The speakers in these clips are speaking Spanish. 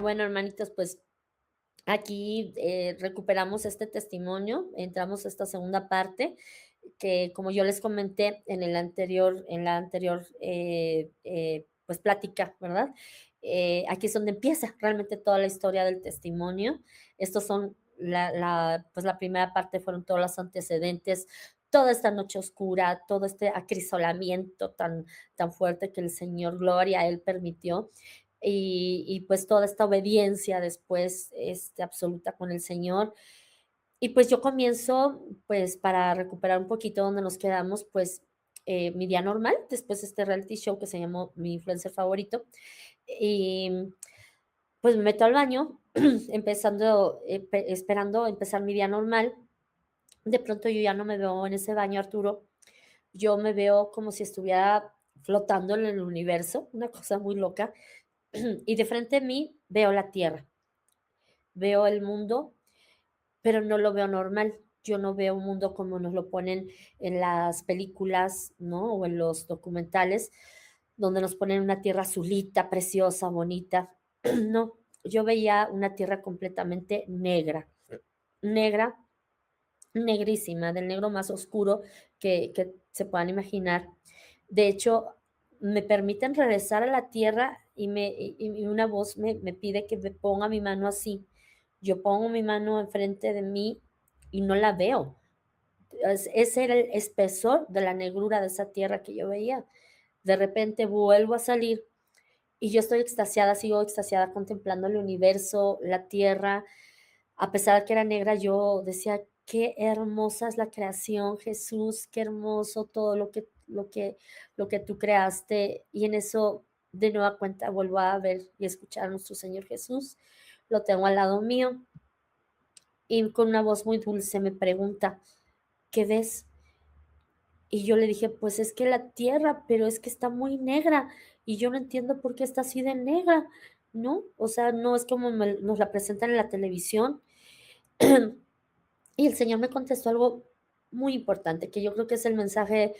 Bueno, hermanitos, pues aquí recuperamos este testimonio, entramos a esta segunda parte que, como yo les comenté en la anterior, pues plática, ¿verdad? Aquí es donde empieza realmente toda la historia del testimonio. Estos son pues la primera parte fueron todos los antecedentes, toda esta noche oscura, todo este acrisolamiento tan fuerte que el Señor, gloria a Él, permitió. Y pues toda esta obediencia después, absoluta con el Señor. Y pues yo comienzo, pues, para recuperar un poquito donde nos quedamos, pues, mi día normal, después de este reality show que se llamó Mi Influencer Favorito. Y, pues, me meto al baño, empezando, esperando empezar mi día normal. De pronto yo ya no me veo en ese baño, Arturo, yo me veo como si estuviera flotando en el universo, una cosa muy loca. Y de frente a mí veo la tierra, veo el mundo, pero no lo veo normal. Yo no veo un mundo como nos lo ponen en las películas, ¿no? O en los documentales, donde nos ponen una tierra azulita, preciosa, bonita. No, yo veía una tierra completamente negra, negra, negrísima, del negro más oscuro que se puedan imaginar. De hecho, me permiten regresar a la tierra y una voz me pide que me ponga mi mano así. Yo pongo mi mano enfrente de mí y no la veo. Ese era el espesor de la negrura de esa tierra que yo veía. De repente vuelvo a salir y yo estoy extasiada, sigo extasiada contemplando el universo, la tierra. A pesar de que era negra, yo decía: "Qué hermosa es la creación, Jesús, qué hermoso todo lo que tú creaste". Y en eso, de nueva cuenta, vuelvo a ver y escuchar a nuestro Señor Jesús. Lo tengo al lado mío y con una voz muy dulce me pregunta: "¿Qué ves?". Y yo le dije: "Pues es que la tierra, pero es que está muy negra y yo no entiendo por qué está así de negra", ¿no? O sea, no es como nos la presentan en la televisión. Y el Señor me contestó algo muy importante, que yo creo que es el mensaje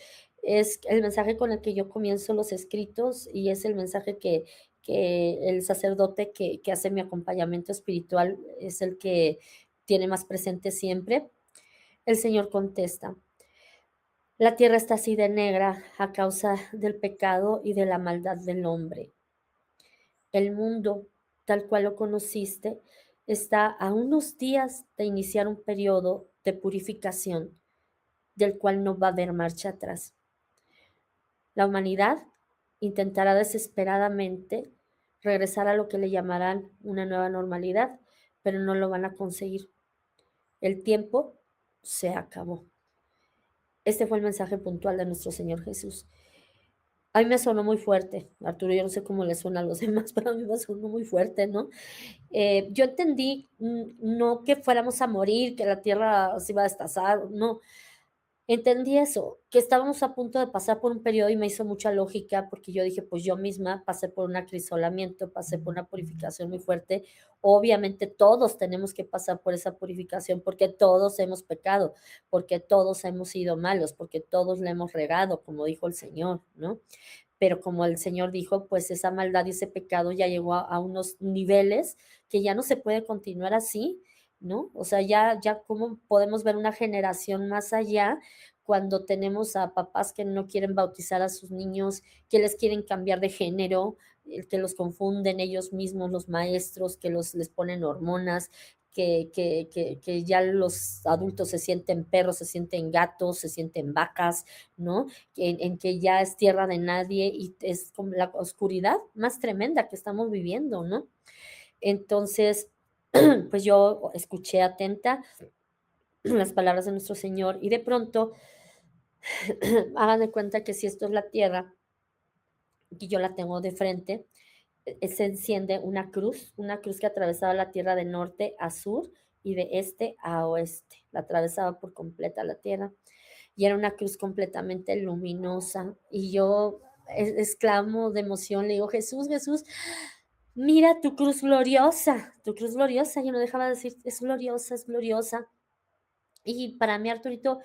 con el que yo comienzo los escritos y es el mensaje que el sacerdote que hace mi acompañamiento espiritual es el que tiene más presente siempre. El Señor contesta: "La tierra está así de negra a causa del pecado y de la maldad del hombre. El mundo, tal cual lo conociste, está a unos días de iniciar un periodo de purificación del cual no va a haber marcha atrás. La humanidad intentará desesperadamente regresar a lo que le llamarán una nueva normalidad, pero no lo van a conseguir. El tiempo se acabó". Este fue el mensaje puntual de nuestro Señor Jesús. A mí me sonó muy fuerte, Arturo, yo no sé cómo le suena a los demás, pero a mí me sonó muy fuerte, ¿no? Yo entendí, no que fuéramos a morir, que la tierra se iba a destazar, no. Entendí eso, que estábamos a punto de pasar por un periodo y me hizo mucha lógica, porque yo dije, pues yo misma pasé por un acrisolamiento, pasé por una purificación muy fuerte. Obviamente todos tenemos que pasar por esa purificación porque todos hemos pecado, porque todos hemos sido malos, porque todos le hemos regado, como dijo el Señor, ¿no? Pero como el Señor dijo, pues esa maldad y ese pecado ya llegó a unos niveles que ya no se puede continuar así, ¿no? O sea, ya cómo podemos ver una generación más allá cuando tenemos a papás que no quieren bautizar a sus niños, que les quieren cambiar de género, que los confunden ellos mismos, los maestros, que les ponen hormonas, que ya los adultos se sienten perros, se sienten gatos, se sienten vacas, ¿no? En que ya es tierra de nadie y es como la oscuridad más tremenda que estamos viviendo, ¿no? Entonces, pues yo escuché atenta las palabras de nuestro Señor y de pronto, hagan de cuenta que si esto es la tierra, y yo la tengo de frente, se enciende una cruz que atravesaba la tierra de norte a sur y de este a oeste, la atravesaba por completa la tierra y era una cruz completamente luminosa y yo exclamo de emoción, le digo: "Jesús, Jesús, mira tu cruz gloriosa", yo no dejaba de decir: "Es gloriosa, es gloriosa". Y para mí, Arturito,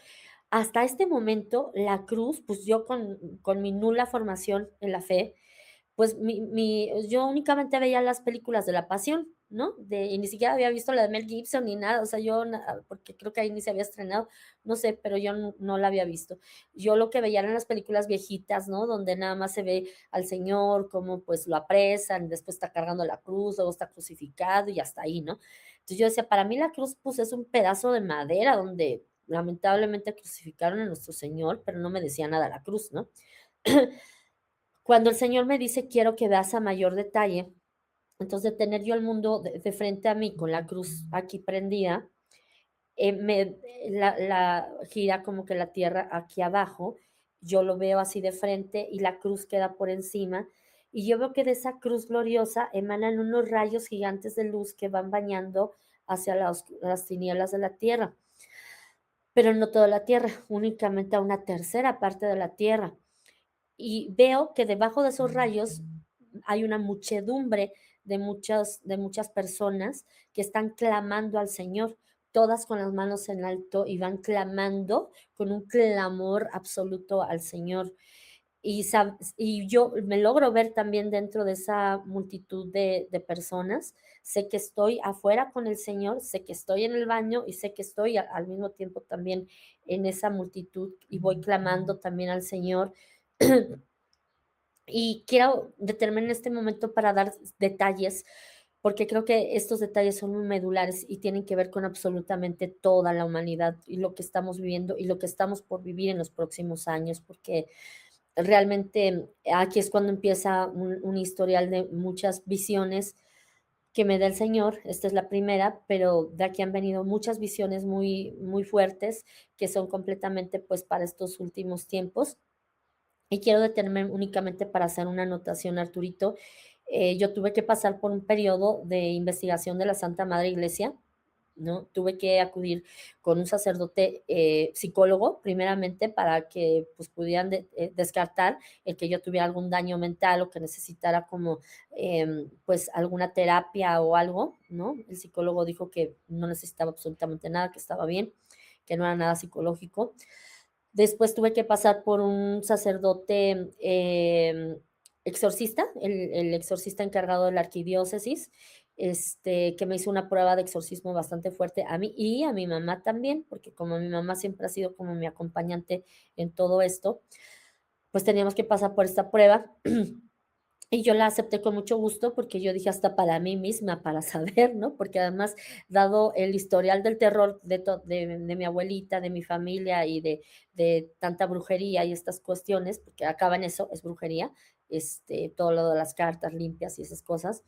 hasta este momento, la cruz, pues yo con mi nula formación en la fe, pues, yo únicamente veía las películas de La Pasión, ¿no? Y ni siquiera había visto la de Mel Gibson ni nada, o sea, yo porque creo que ahí ni se había estrenado, no sé, pero yo no la había visto. Yo lo que veía eran las películas viejitas, ¿no? Donde nada más se ve al Señor, cómo, pues, lo apresan, después está cargando la cruz, luego está crucificado y hasta ahí, ¿no? Entonces, yo decía, para mí la cruz, pues, es un pedazo de madera donde lamentablemente crucificaron a nuestro Señor, pero no me decía nada la cruz, ¿no? Cuando el Señor me dice: "Quiero que veas a mayor detalle", entonces, de tener yo el mundo de frente a mí con la cruz aquí prendida, la gira como que la tierra aquí abajo, yo lo veo así de frente y la cruz queda por encima, y yo veo que de esa cruz gloriosa emanan unos rayos gigantes de luz que van bañando hacia las tinieblas de la tierra, pero no toda la tierra, únicamente a una tercera parte de la tierra. Y veo que debajo de esos rayos hay una muchedumbre de muchas personas que están clamando al Señor, todas con las manos en alto y van clamando con un clamor absoluto al Señor. Y yo me logro ver también dentro de esa multitud de personas. Sé que estoy afuera con el Señor, sé que estoy en el baño y sé que estoy al mismo tiempo también en esa multitud y voy clamando también al Señor. Y quiero detenerme en este momento para dar detalles, porque creo que estos detalles son muy medulares y tienen que ver con absolutamente toda la humanidad y lo que estamos viviendo y lo que estamos por vivir en los próximos años, porque realmente aquí es cuando empieza un historial de muchas visiones que me da el Señor. Esta es la primera, pero de aquí han venido muchas visiones muy, muy fuertes que son completamente pues para estos últimos tiempos. Y quiero detenerme únicamente para hacer una anotación, Arturito. Yo tuve que pasar por un periodo de investigación de la Santa Madre Iglesia, ¿no? Tuve que acudir con un sacerdote, psicólogo, primeramente, para que, pues, pudieran descartar el que yo tuviera algún daño mental o que necesitara como, pues, alguna terapia o algo, ¿no? El psicólogo dijo que no necesitaba absolutamente nada, que estaba bien, que no era nada psicológico. Después tuve que pasar por un sacerdote, exorcista, el exorcista encargado de la arquidiócesis, que me hizo una prueba de exorcismo bastante fuerte a mí y a mi mamá también, porque como mi mamá siempre ha sido como mi acompañante en todo esto, pues teníamos que pasar por esta prueba. Y yo la acepté con mucho gusto, porque yo dije hasta para mí misma, para saber, ¿no? Porque además, dado el historial del terror de mi abuelita, de mi familia y de tanta brujería y estas cuestiones, porque acaba en eso, es brujería, todo lo de las cartas limpias y esas cosas,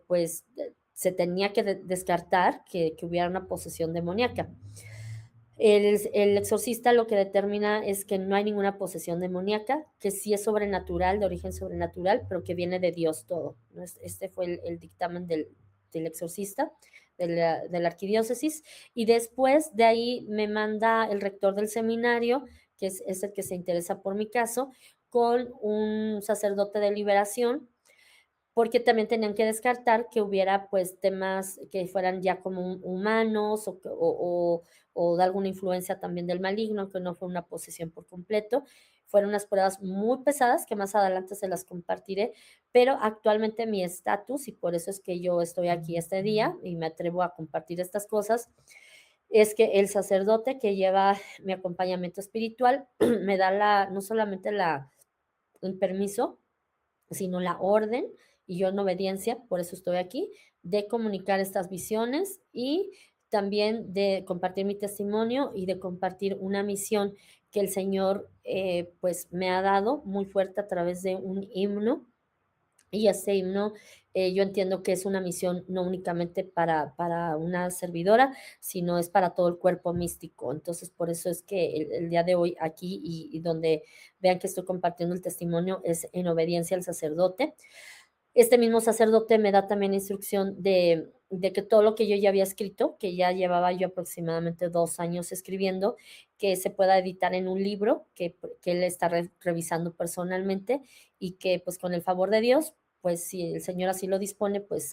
pues, se tenía que descartar que hubiera una posesión demoníaca. El exorcista lo que determina es que no hay ninguna posesión demoníaca, que sí es sobrenatural, de origen sobrenatural, pero que viene de Dios todo, ¿no? Este fue el dictamen del exorcista de la arquidiócesis. Y después de ahí me manda el rector del seminario, que es el que se interesa por mi caso, con un sacerdote de liberación, porque también tenían que descartar que hubiera, pues, temas que fueran ya como humanos o de alguna influencia también del maligno, que no fue una posesión por completo. Fueron unas pruebas muy pesadas que más adelante se las compartiré, pero actualmente mi estatus, y por eso es que yo estoy aquí este día y me atrevo a compartir estas cosas, es que el sacerdote que lleva mi acompañamiento espiritual me da no solamente el permiso, sino la orden, y yo en obediencia, por eso estoy aquí, de comunicar estas visiones y también de compartir mi testimonio y de compartir una misión que el Señor, pues, me ha dado muy fuerte a través de un himno. Y ese himno, yo entiendo que es una misión no únicamente para una servidora, sino es para todo el cuerpo místico. Entonces, por eso es que el día de hoy aquí y donde vean que estoy compartiendo el testimonio es en obediencia al sacerdote. Este mismo sacerdote me da también instrucción de que todo lo que yo ya había escrito, que ya llevaba yo aproximadamente 2 años escribiendo, que se pueda editar en un libro que él está revisando personalmente y que, pues, con el favor de Dios, pues, si el Señor así lo dispone, pues,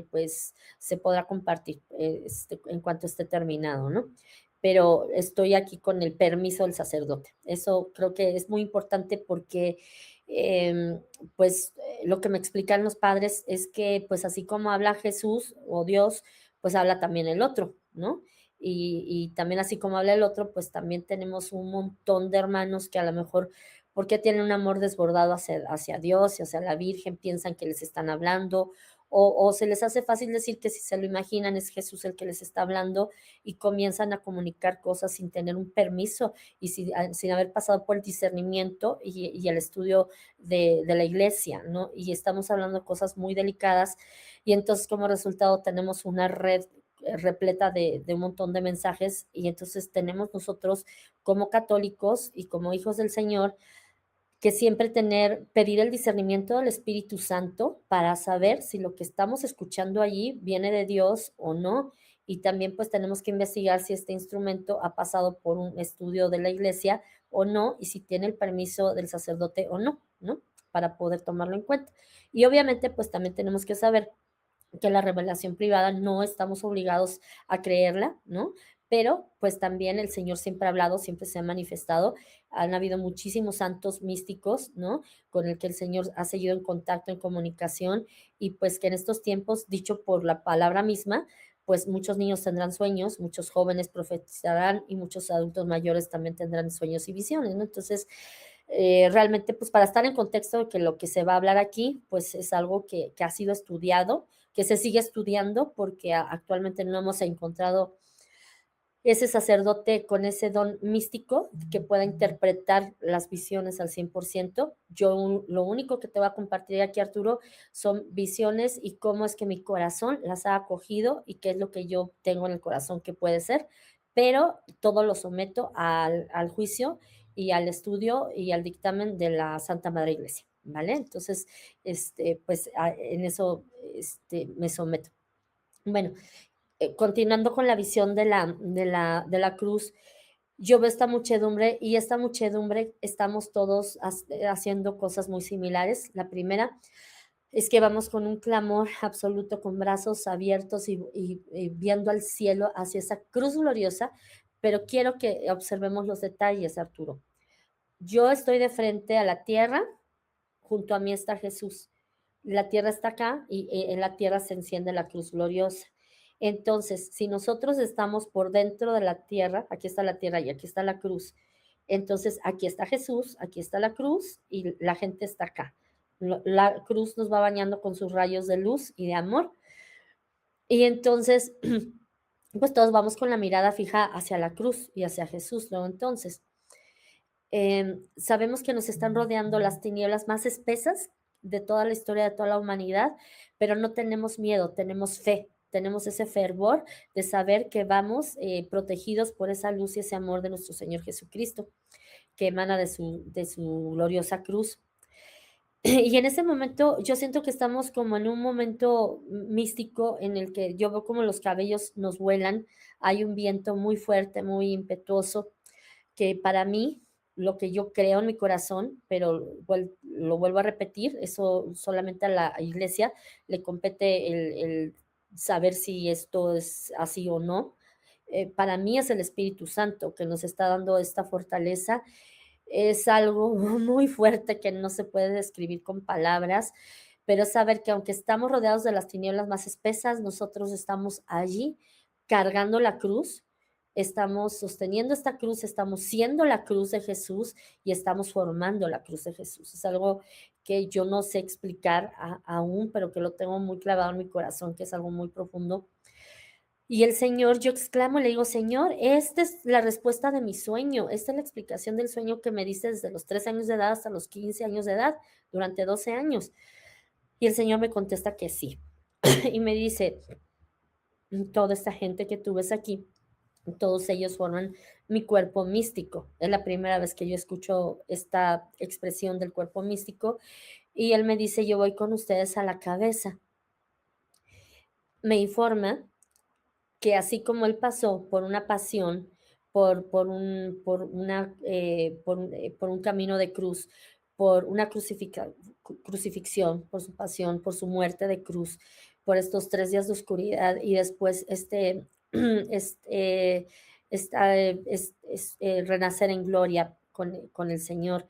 pues, se podrá compartir, en cuanto esté terminado, ¿no? pero estoy aquí con el permiso del sacerdote. Eso creo que es muy importante porque, em, pues, lo que me explican los padres es que, pues, así como habla Jesús o Dios, pues habla también el otro, ¿no? Y también así como habla el otro, pues también tenemos un montón de hermanos que a lo mejor, porque tienen un amor desbordado hacia Dios y hacia la Virgen, piensan que les están hablando, o se les hace fácil decir que si se lo imaginan es Jesús el que les está hablando y comienzan a comunicar cosas sin tener un permiso y sin haber pasado por el discernimiento y el estudio de la iglesia, ¿no? Y estamos hablando de cosas muy delicadas y entonces como resultado tenemos una red repleta de un montón de mensajes y entonces tenemos nosotros como católicos y como hijos del Señor que siempre pedir el discernimiento del Espíritu Santo para saber si lo que estamos escuchando allí viene de Dios o no. Y también pues tenemos que investigar si este instrumento ha pasado por un estudio de la iglesia o no, y si tiene el permiso del sacerdote o no, ¿no? Para poder tomarlo en cuenta. Y obviamente pues también tenemos que saber que la revelación privada no estamos obligados a creerla, ¿no? Pero pues también el Señor siempre ha hablado, siempre se ha manifestado. Han habido muchísimos santos místicos, ¿no? Con el que el Señor ha seguido en contacto, en comunicación, y pues que en estos tiempos, dicho por la palabra misma, pues muchos niños tendrán sueños, muchos jóvenes profetizarán y muchos adultos mayores también tendrán sueños y visiones, ¿no? Entonces, realmente, pues para estar en contexto de que lo que se va a hablar aquí, pues es algo que ha sido estudiado, que se sigue estudiando porque actualmente no hemos encontrado ese sacerdote con ese don místico que pueda interpretar las visiones al 100%. Lo único que te voy a compartir aquí, Arturo, son visiones y cómo es que mi corazón las ha acogido y qué es lo que yo tengo en el corazón que puede ser, pero todo lo someto al juicio y al estudio y al dictamen de la Santa Madre Iglesia, ¿vale? Entonces, pues en eso me someto. Bueno, continuando con la visión de la cruz, yo veo esta muchedumbre y esta muchedumbre estamos todos haciendo cosas muy similares. La primera es que vamos con un clamor absoluto, con brazos abiertos y viendo al cielo hacia esa cruz gloriosa, pero quiero que observemos los detalles, Arturo. Yo estoy de frente a la tierra, junto a mí está Jesús. La tierra está acá y en la tierra se enciende la cruz gloriosa. Entonces, si nosotros estamos por dentro de la tierra, aquí está la tierra y aquí está la cruz, entonces aquí está Jesús, aquí está la cruz y la gente está acá. La cruz nos va bañando con sus rayos de luz y de amor. Y entonces, pues todos vamos con la mirada fija hacia la cruz y hacia Jesús, ¿no? Entonces, sabemos que nos están rodeando las tinieblas más espesas de toda la historia de toda la humanidad, pero no tenemos miedo, tenemos fe, tenemos ese fervor de saber que vamos protegidos por esa luz y ese amor de nuestro Señor Jesucristo, que emana de su gloriosa cruz. Y en ese momento yo siento que estamos como en un momento místico en el que yo veo como los cabellos nos vuelan, hay un viento muy fuerte, muy impetuoso, que para mí, lo que yo creo en mi corazón, pero lo vuelvo a repetir, eso solamente a la iglesia le compete el saber si esto es así o no. Para mí es el Espíritu Santo que nos está dando esta fortaleza. Es algo muy fuerte que no se puede describir con palabras, pero saber que aunque estamos rodeados de las tinieblas más espesas, nosotros estamos allí cargando la cruz, estamos sosteniendo esta cruz, estamos siendo la cruz de Jesús y estamos formando la cruz de Jesús. Es algo que yo no sé explicar aún, pero que lo tengo muy clavado en mi corazón, que es algo muy profundo. Y el Señor, yo exclamo, le digo, Señor, esta es la respuesta de mi sueño, esta es la explicación del sueño que me diste desde los 3 años de edad hasta los 15 años de edad, durante 12 años. Y el Señor me contesta que sí. Y me dice, toda esta gente que tú ves aquí, todos ellos forman mi cuerpo místico. Es la primera vez que yo escucho esta expresión del cuerpo místico. Y él me dice, yo voy con ustedes a la cabeza. Me informa que así como él pasó por una pasión, por un camino de cruz, por una crucifixión, por su pasión, por su muerte de cruz, por estos 3 días de oscuridad y después este renacer en gloria con el Señor.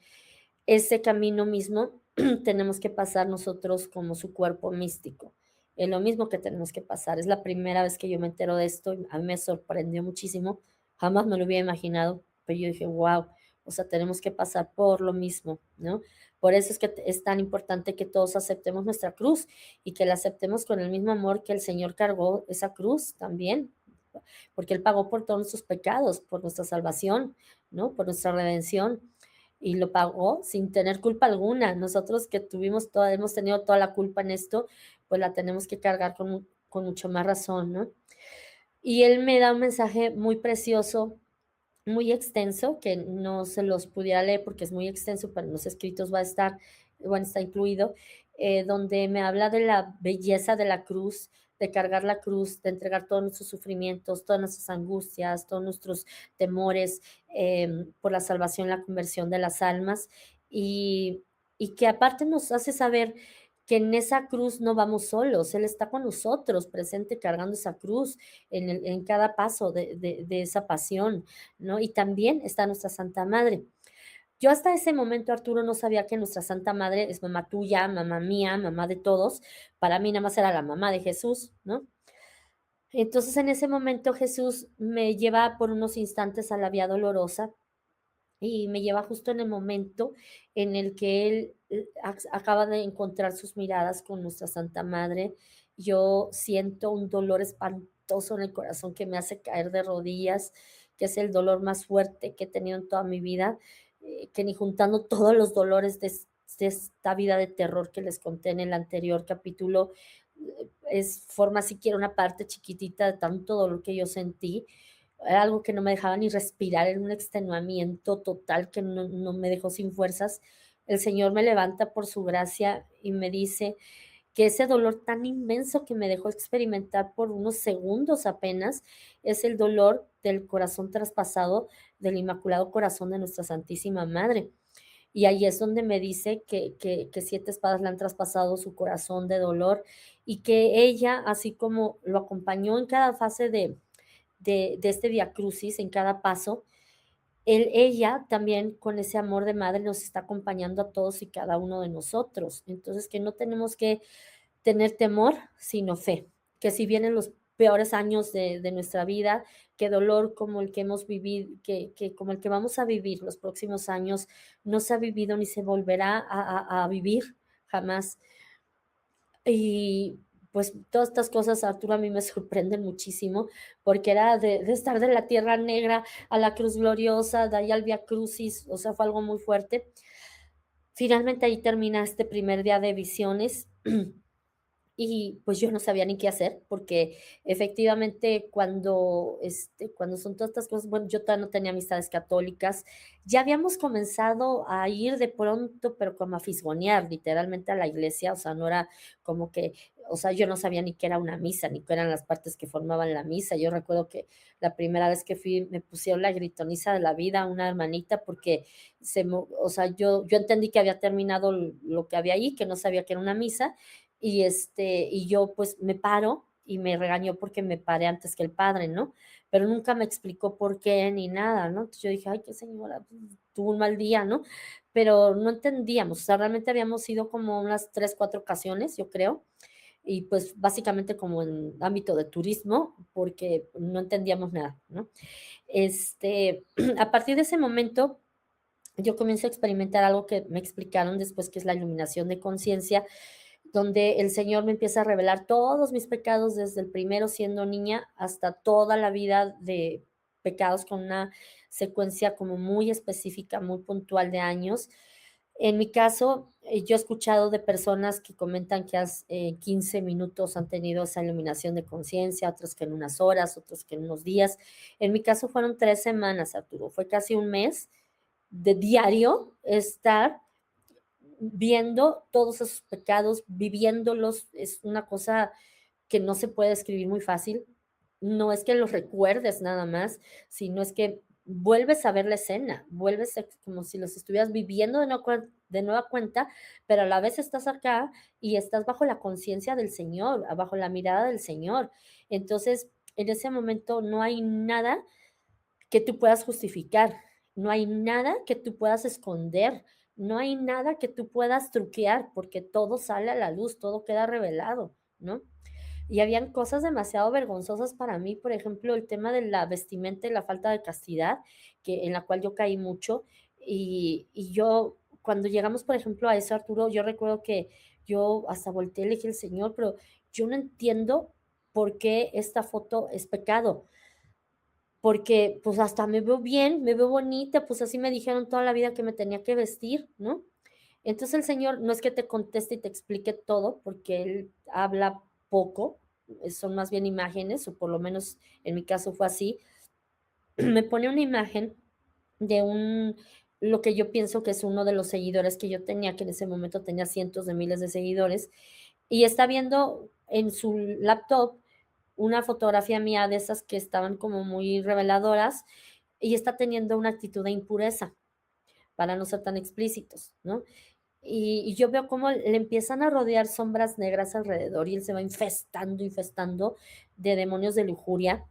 Ese camino mismo tenemos que pasar nosotros como su cuerpo místico. Es lo mismo que tenemos que pasar. Es la primera vez que yo me entero de esto y a mí me sorprendió muchísimo. Jamás me lo hubiera imaginado, pero yo dije: "Guau, o sea, tenemos que pasar por lo mismo", ¿no? Por eso es que es tan importante que todos aceptemos nuestra cruz y que la aceptemos con el mismo amor que el Señor cargó esa cruz también, porque Él pagó por todos nuestros pecados, por nuestra salvación, ¿no? Por nuestra redención y lo pagó sin tener culpa alguna. Nosotros que hemos tenido toda la culpa en esto, pues la tenemos que cargar con mucho más razón, ¿no? Y él me da un mensaje muy precioso, muy extenso, que no se los pudiera leer porque es muy extenso, pero en los escritos va a estar, bueno, está incluido, donde me habla de la belleza de la cruz, de cargar la cruz, de entregar todos nuestros sufrimientos, todas nuestras angustias, todos nuestros temores, por la salvación, la conversión de las almas, y, y que aparte nos hace saber que en esa cruz no vamos solos, Él está con nosotros, presente, cargando esa cruz en cada paso de esa pasión, ¿no? Y también está nuestra Santa Madre. Yo hasta ese momento, Arturo, no sabía que nuestra Santa Madre es mamá tuya, mamá mía, mamá de todos. Para mí nada más era la mamá de Jesús, ¿no? Entonces, en ese momento Jesús me lleva por unos instantes a la vía dolorosa y me lleva justo en el momento en el que él acaba de encontrar sus miradas con nuestra Santa Madre. Yo siento un dolor espantoso en el corazón que me hace caer de rodillas, que es el dolor más fuerte que he tenido en toda mi vida, que ni juntando todos los dolores de esta vida de terror que les conté en el anterior capítulo, forma siquiera una parte chiquitita de tanto dolor que yo sentí. Era algo que no me dejaba ni respirar, era un extenuamiento total que no me dejó sin fuerzas. El Señor me levanta por su gracia y me dice que ese dolor tan inmenso que me dejó experimentar por unos segundos apenas, es el dolor del corazón traspasado del Inmaculado Corazón de nuestra Santísima Madre. Y ahí es donde me dice que 7 espadas le han traspasado su corazón de dolor y que ella, así como lo acompañó en cada fase de este viacrucis, en cada paso, ella también con ese amor de madre nos está acompañando a todos y cada uno de nosotros. Entonces, que no tenemos que tener temor, sino fe, que si vienen los peores años de nuestra vida, que dolor como el que hemos vivido, que como el que vamos a vivir los próximos años, no se ha vivido ni se volverá a vivir jamás. Y, pues, todas estas cosas, Arturo, a mí me sorprenden muchísimo, porque era de estar de la tierra negra a la cruz gloriosa, de ahí al Vía Crucis, o sea, fue algo muy fuerte. Finalmente, ahí termina este primer día de visiones. Y, pues, yo no sabía ni qué hacer, porque efectivamente cuando son todas estas cosas, bueno, yo todavía no tenía amistades católicas. Ya habíamos comenzado a ir de pronto, pero como a fisgonear, literalmente, a la iglesia, o sea, no era como que, o sea, yo no sabía ni qué era una misa, ni qué eran las partes que formaban la misa. Yo recuerdo que la primera vez que fui, me pusieron la gritoniza de la vida, una hermanita, porque o sea, yo entendí que había terminado lo que había ahí, que no sabía que era una misa, y yo, pues, me paro y me regañó porque me paré antes que el padre, ¿no? Pero nunca me explicó por qué ni nada, ¿no? Entonces, yo dije: "Ay, qué señora, pues, tuvo un mal día", ¿no? Pero no entendíamos, o sea, realmente habíamos ido como unas 3 4 ocasiones, yo creo, y, pues, básicamente como en ámbito de turismo, porque no entendíamos nada, ¿no? A partir de ese momento, yo comienzo a experimentar algo que me explicaron después, que es la iluminación de conciencia, donde el Señor me empieza a revelar todos mis pecados, desde el primero siendo niña hasta toda la vida de pecados, con una secuencia como muy específica, muy puntual de años. En mi caso, yo he escuchado de personas que comentan que 15 minutos han tenido esa iluminación de conciencia, otros que en unas horas, otros que en unos días. En mi caso fueron 3 semanas, Arturo, fue casi un mes de diario estar viendo todos esos pecados, viviéndolos, es una cosa que no se puede describir muy fácil. No es que los recuerdes nada más, sino es que vuelves a ver la escena, vuelves como si los estuvieras viviendo de nueva cuenta, pero a la vez estás acá y estás bajo la conciencia del Señor, bajo la mirada del Señor. Entonces, en ese momento no hay nada que tú puedas justificar. No hay nada que tú puedas esconder, no hay nada que tú puedas truquear, porque todo sale a la luz, todo queda revelado, ¿no? Y habían cosas demasiado vergonzosas para mí, por ejemplo, el tema de la vestimenta y la falta de castidad, que en la cual yo caí mucho. Y yo, cuando llegamos, por ejemplo, a eso, Arturo, yo recuerdo que yo hasta volteé y le dije al Señor, pero yo no entiendo por qué esta foto es pecado, porque pues hasta me veo bien, me veo bonita, pues así me dijeron toda la vida que me tenía que vestir, ¿no? Entonces el Señor no es que te conteste y te explique todo, porque Él habla poco, son más bien imágenes, o por lo menos en mi caso fue así. Me pone una imagen de lo que yo pienso que es uno de los seguidores que yo tenía, que en ese momento tenía cientos de miles de seguidores, y está viendo en su laptop una fotografía mía de esas que estaban como muy reveladoras, y está teniendo una actitud de impureza, para no ser tan explícitos, ¿no? Y yo veo cómo le empiezan a rodear sombras negras alrededor y él se va infestando, infestando de demonios de lujuria.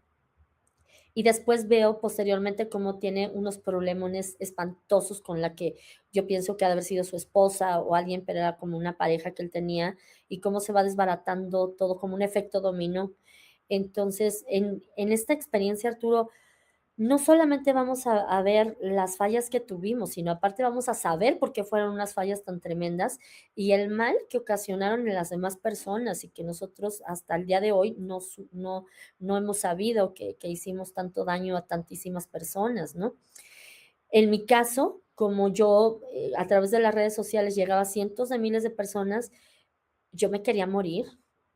Y después veo posteriormente cómo tiene unos problemones espantosos con la que yo pienso que ha de haber sido su esposa o alguien, pero era como una pareja que él tenía, y cómo se va desbaratando todo como un efecto dominó. Entonces, en esta experiencia, Arturo, no solamente vamos a ver las fallas que tuvimos, sino aparte vamos a saber por qué fueron unas fallas tan tremendas y el mal que ocasionaron en las demás personas, y que nosotros hasta el día de hoy no hemos sabido que hicimos tanto daño a tantísimas personas, ¿no? En mi caso, como yo, a través de las redes sociales llegaba a cientos de miles de personas, yo me quería morir.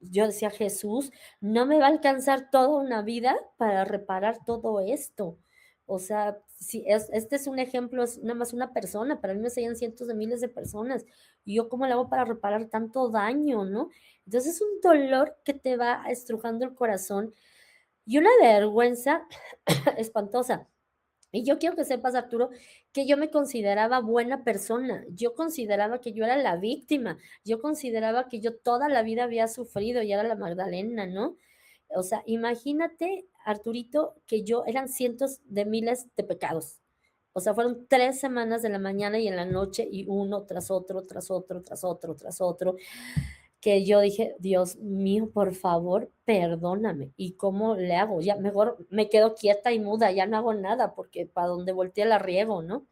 Yo decía: "Jesús, no me va a alcanzar toda una vida para reparar todo esto". O sea, si este es un ejemplo, es nada más una persona, para mí me seguían cientos de miles de personas, y yo, ¿cómo le hago para reparar tanto daño?, ¿no? Entonces, es un dolor que te va estrujando el corazón y una vergüenza espantosa. Y yo quiero que sepas, Arturo, que yo me consideraba buena persona, yo consideraba que yo era la víctima, yo consideraba que yo toda la vida había sufrido y era la Magdalena, ¿no? O sea, imagínate, Arturito, que yo eran cientos de miles de pecados. O sea, fueron 3 semanas de la mañana y en la noche, y uno tras otro, tras otro, tras otro, tras otro, que yo dije: "Dios mío, por favor, perdóname, ¿y cómo le hago? Ya mejor me quedo quieta y muda, ya no hago nada, porque para donde voltee la riego", ¿no?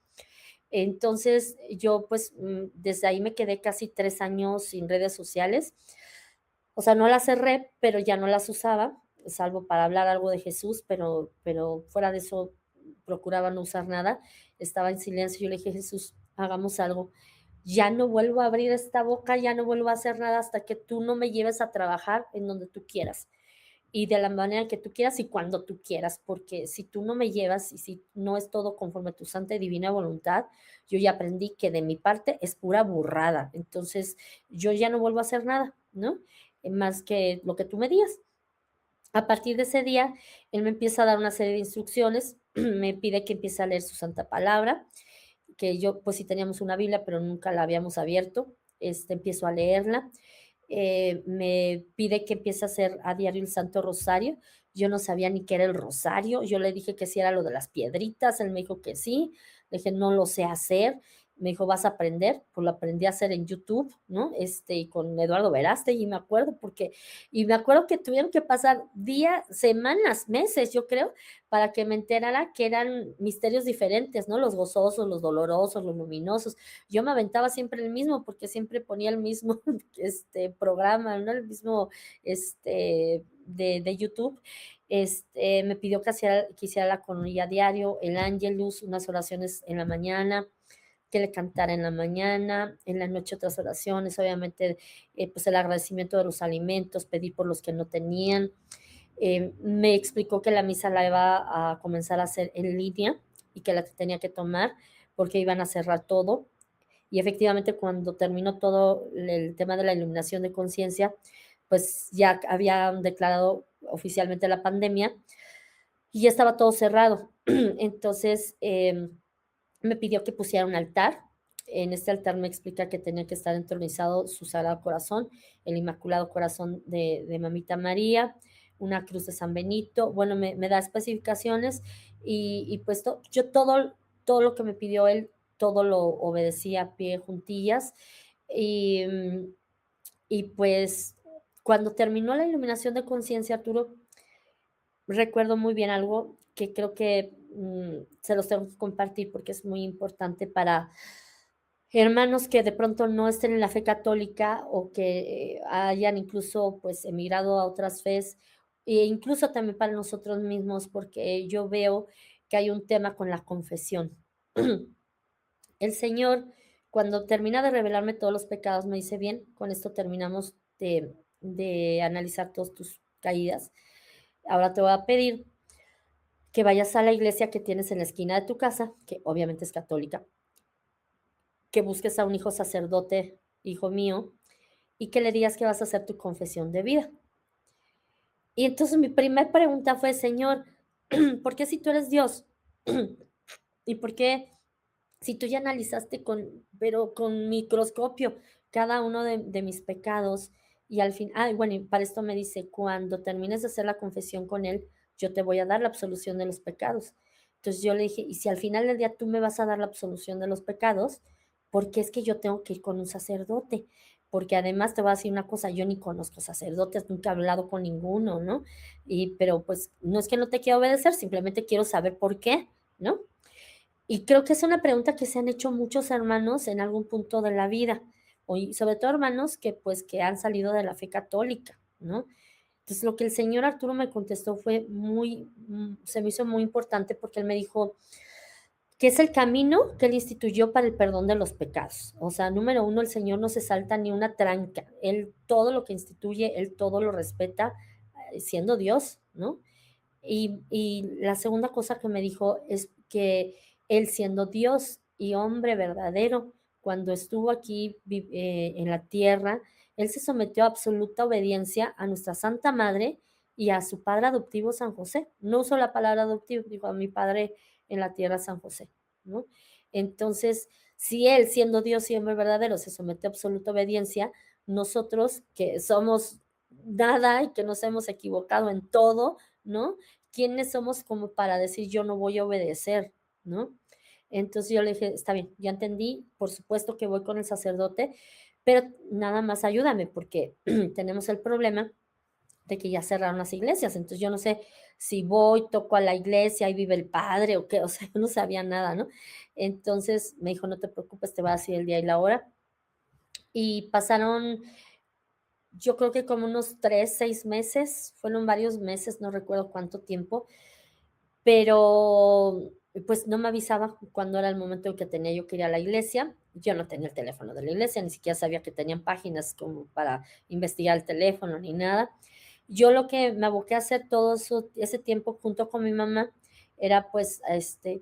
Entonces, yo, pues, desde ahí me quedé casi 3 años sin redes sociales. O sea, no las cerré, pero ya no las usaba, salvo para hablar algo de Jesús, pero fuera de eso procuraba no usar nada. Estaba en silencio, yo le dije: "Jesús, hagamos algo. Ya no vuelvo a abrir esta boca, ya no vuelvo a hacer nada hasta que tú no me lleves a trabajar en donde tú quieras, y de la manera que tú quieras y cuando tú quieras, porque si tú no me llevas y si no es todo conforme a tu santa y divina voluntad, yo ya aprendí que de mi parte es pura burrada. Entonces, yo ya no vuelvo a hacer nada, ¿no? Más que lo que tú me digas". A partir de ese día, él me empieza a dar una serie de instrucciones, me pide que empiece a leer su santa palabra, que yo, pues sí teníamos una Biblia, pero nunca la habíamos abierto. Empiezo a leerla. Me pide que empiece a hacer a diario el Santo Rosario. Yo no sabía ni qué era el rosario. Yo le dije que sí era lo de las piedritas. Él me dijo que sí. Le dije: "No lo sé hacer". Me dijo: "¿Vas a aprender?". Pues lo aprendí a hacer en YouTube, ¿no? Y con Eduardo Verástegui, me acuerdo, y me acuerdo que tuvieron que pasar días, semanas, meses, yo creo, para que me enterara que eran misterios diferentes, ¿no? Los gozosos, los dolorosos, los luminosos. Yo me aventaba siempre el mismo, porque siempre ponía el mismo, programa, ¿no? El mismo, de YouTube. Me pidió que hiciera la coronilla diario, el Ángelus, unas oraciones en la mañana, que le cantara en la mañana, en la noche otras oraciones, obviamente, pues el agradecimiento de los alimentos, pedir por los que no tenían. Me explicó que la misa la iba a comenzar a hacer en línea y que la tenía que tomar porque iban a cerrar todo. Y efectivamente, cuando terminó todo el tema de la iluminación de conciencia, pues ya habían declarado oficialmente la pandemia y ya estaba todo cerrado. Entonces, me pidió que pusiera un altar. En este altar me explica que tenía que estar entronizado su Sagrado Corazón, el Inmaculado Corazón de Mamita María, una cruz de San Benito. Bueno, me da especificaciones y pues yo todo lo que me pidió él, todo lo obedecí a pie juntillas. Y, y pues cuando terminó la iluminación de conciencia, Arturo, recuerdo muy bien algo que creo que se los tengo que compartir porque es muy importante para hermanos que de pronto no estén en la fe católica o que hayan incluso pues emigrado a otras fes, e incluso también para nosotros mismos, porque yo veo que hay un tema con la confesión. El Señor, cuando termina de revelarme todos los pecados, me dice: "Bien, con esto terminamos de analizar todas tus caídas. Ahora te voy a pedir que vayas a la iglesia que tienes en la esquina de tu casa", que obviamente es católica, "que busques a un hijo sacerdote, hijo mío, y que le digas que vas a hacer tu confesión de vida". Y entonces mi primer pregunta fue: "Señor, ¿por qué si tú eres Dios? ¿Y por qué si tú ya analizaste pero con microscopio cada uno de mis pecados?". Y al fin, bueno, y para esto me dice: "Cuando termines de hacer la confesión con él, yo te voy a dar la absolución de los pecados". Entonces yo le dije: "Y si al final del día tú me vas a dar la absolución de los pecados, ¿por qué es que yo tengo que ir con un sacerdote?". Porque además te voy a decir una cosa, yo ni conozco sacerdotes, nunca he hablado con ninguno, ¿no? Pero pues no es que no te quiera obedecer, simplemente quiero saber por qué, ¿no? Y creo que es una pregunta que se han hecho muchos hermanos en algún punto de la vida, y sobre todo hermanos que, pues, que han salido de la fe católica, ¿no? Entonces, lo que el señor Arturo me contestó fue se me hizo muy importante porque él me dijo que es el camino que él instituyó para el perdón de los pecados. O sea, número uno, el Señor no se salta ni una tranca. Él todo lo que instituye, él todo lo respeta, siendo Dios, ¿no? Y la segunda cosa que me dijo es que él siendo Dios y hombre verdadero, cuando estuvo aquí en la tierra, él se sometió a absoluta obediencia a nuestra Santa Madre y a su padre adoptivo San José. No uso la palabra adoptivo, digo a mi padre en la tierra San José, ¿no? Entonces, si él siendo Dios y hombre verdadero se sometió a absoluta obediencia, nosotros que somos nada y que nos hemos equivocado en todo, ¿no? ¿Quiénes somos como para decir yo no voy a obedecer, ¿no? Entonces yo le dije, está bien, ya entendí, por supuesto que voy con el sacerdote, pero nada más ayúdame porque tenemos el problema de que ya cerraron las iglesias, entonces yo no sé si voy, toco a la iglesia, ahí vive el padre o qué, o sea, yo no sabía nada, ¿no? Entonces me dijo, no te preocupes, te va a decir el día y la hora. Y pasaron, yo creo que como unos 3, 6 meses, fueron varios meses, no recuerdo cuánto tiempo, pero, pues, no me avisaba cuándo era el momento en que tenía yo que ir a la iglesia. Yo no tenía el teléfono de la iglesia, ni siquiera sabía que tenían páginas como para investigar el teléfono ni nada. Yo lo que me aboqué a hacer todo ese tiempo junto con mi mamá era, pues,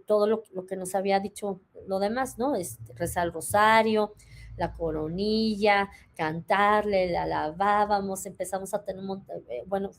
todo lo que nos había dicho lo demás, ¿no? Rezar el rosario, la coronilla, cantarle, le alabábamos, empezamos a tener un montón, bueno,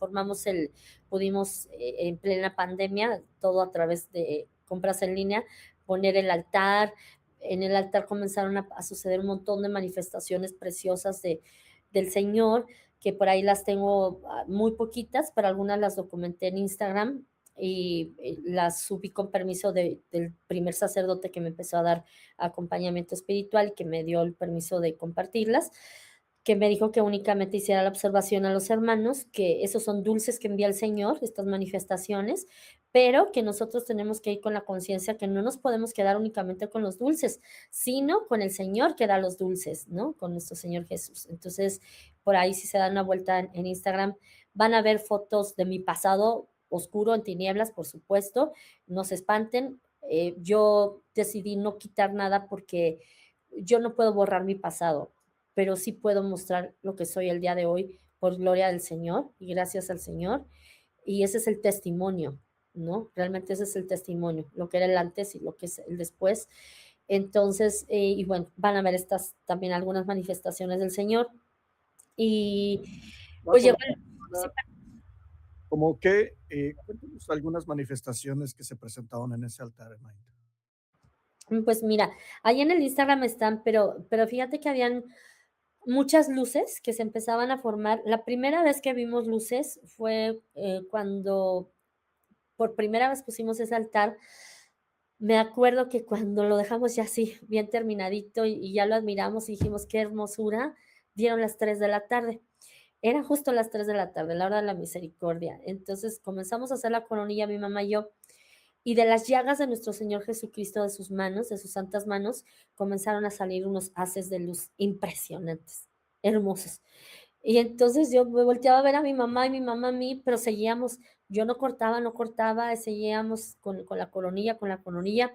pudimos, en plena pandemia, todo a través de compras en línea, poner el altar. En el altar comenzaron a suceder un montón de manifestaciones preciosas del Señor, que por ahí las tengo muy poquitas, pero algunas las documenté en Instagram y las subí con permiso del primer sacerdote que me empezó a dar acompañamiento espiritual y que me dio el permiso de compartirlas, que me dijo que únicamente hiciera la observación a los hermanos, que esos son dulces que envía el Señor, estas manifestaciones, pero que nosotros tenemos que ir con la conciencia que no nos podemos quedar únicamente con los dulces, sino con el Señor que da los dulces, ¿no? Con nuestro Señor Jesús. Entonces, por ahí si se dan una vuelta en Instagram, van a ver fotos de mi pasado oscuro en tinieblas, por supuesto, no se espanten. Yo decidí no quitar nada porque yo no puedo borrar mi pasado, pero sí puedo mostrar lo que soy el día de hoy por gloria del Señor y gracias al Señor. Y ese es el testimonio, ¿no? Realmente ese es el testimonio, lo que era el antes y lo que es el después. Entonces, y bueno, van a ver estas también algunas manifestaciones del Señor. Y pues Más o llegó menos, sí, como que, cuéntanos algunas manifestaciones que se presentaban en ese altar, hermanita. pues mira, ahí en el Instagram están, pero fíjate que habían muchas luces que se empezaban a formar. La primera vez que vimos luces fue, cuando por primera vez pusimos ese altar, me acuerdo que cuando lo dejamos ya así, bien terminadito, y ya lo admiramos y dijimos: "Qué hermosura", dieron las 3 de la tarde. Eran justo las 3 de la tarde, la hora de la misericordia. Entonces, comenzamos a hacer la coronilla mi mamá y yo, y de las llagas de nuestro Señor Jesucristo, de sus manos, de sus santas manos, comenzaron a salir unos haces de luz impresionantes, hermosos. Y entonces yo me volteaba a ver a mi mamá y mi mamá a mí, pero seguíamos, yo no cortaba, no cortaba, seguíamos con la coronilla, con la coronilla.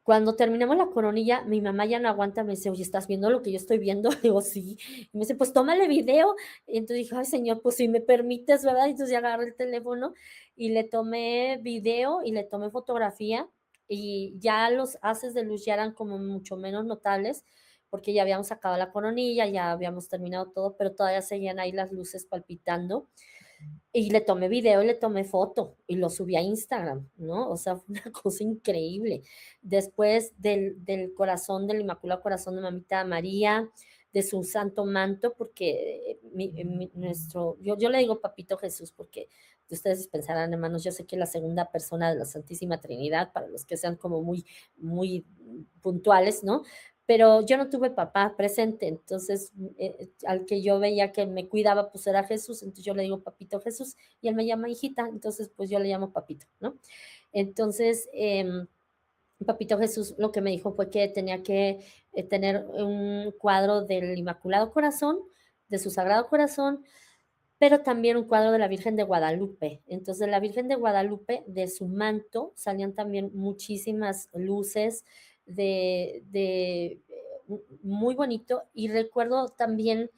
Cuando terminamos la coronilla, mi mamá ya no aguanta, me dice: "Oye, ¿estás viendo lo que yo estoy viendo?". Le digo: "Sí". Y me dice: "Pues tómale video". Y entonces dije: "Ay, señor, pues si me permites", ¿verdad? Y entonces ya agarré el teléfono y le tomé video y le tomé fotografía, y ya los haces de luz ya eran como mucho menos notables, porque ya habíamos sacado la coronilla, ya habíamos terminado todo, pero todavía seguían ahí las luces palpitando. Y le tomé video y le tomé foto y lo subí a Instagram, ¿no? O sea, fue una cosa increíble. Después del corazón, del Inmaculado Corazón de Mamita María, de su santo manto, porque yo le digo Papito Jesús, porque ustedes pensarán, hermanos, yo sé que es la segunda persona de la Santísima Trinidad, para los que sean como muy, muy puntuales, ¿no? Pero yo no tuve papá presente, entonces, al que yo veía que me cuidaba, pues era Jesús, entonces yo le digo Papito Jesús, y él me llama hijita, entonces pues yo le llamo Papito, ¿no? Entonces, Papito Jesús lo que me dijo fue que tenía que tener un cuadro del Inmaculado Corazón, de su Sagrado Corazón, pero también un cuadro de la Virgen de Guadalupe. Entonces, de la Virgen de Guadalupe, de su manto, salían también muchísimas luces muy bonito. Y recuerdo también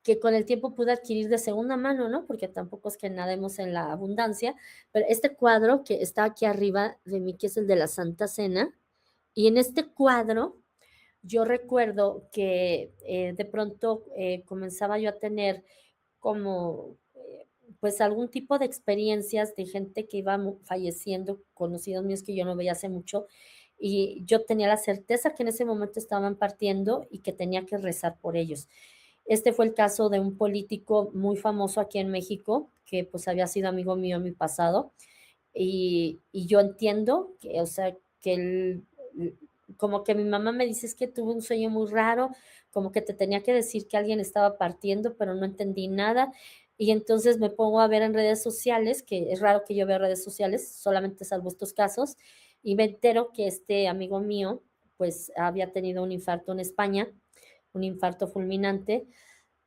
que con el tiempo pude adquirir de segunda mano, ¿no? Porque tampoco es que nademos en la abundancia, pero este cuadro que está aquí arriba de mí, que es el de la Santa Cena, y en este cuadro yo recuerdo que de pronto comenzaba yo a tener como, pues, algún tipo de experiencias de gente que iba falleciendo, conocidos míos que yo no veía hace mucho, y yo tenía la certeza que en ese momento estaban partiendo y que tenía que rezar por ellos. Este fue el caso de un político muy famoso aquí en México, que pues había sido amigo mío en mi pasado, y yo entiendo que, o sea, que él, como que mi mamá me dice: "Es que tuve un sueño muy raro, como que te tenía que decir que alguien estaba partiendo, pero no entendí nada". Y entonces me pongo a ver en redes sociales, que es raro que yo vea redes sociales, solamente salvo estos casos, y me entero que este amigo mío, pues, había tenido un infarto en España, un infarto fulminante,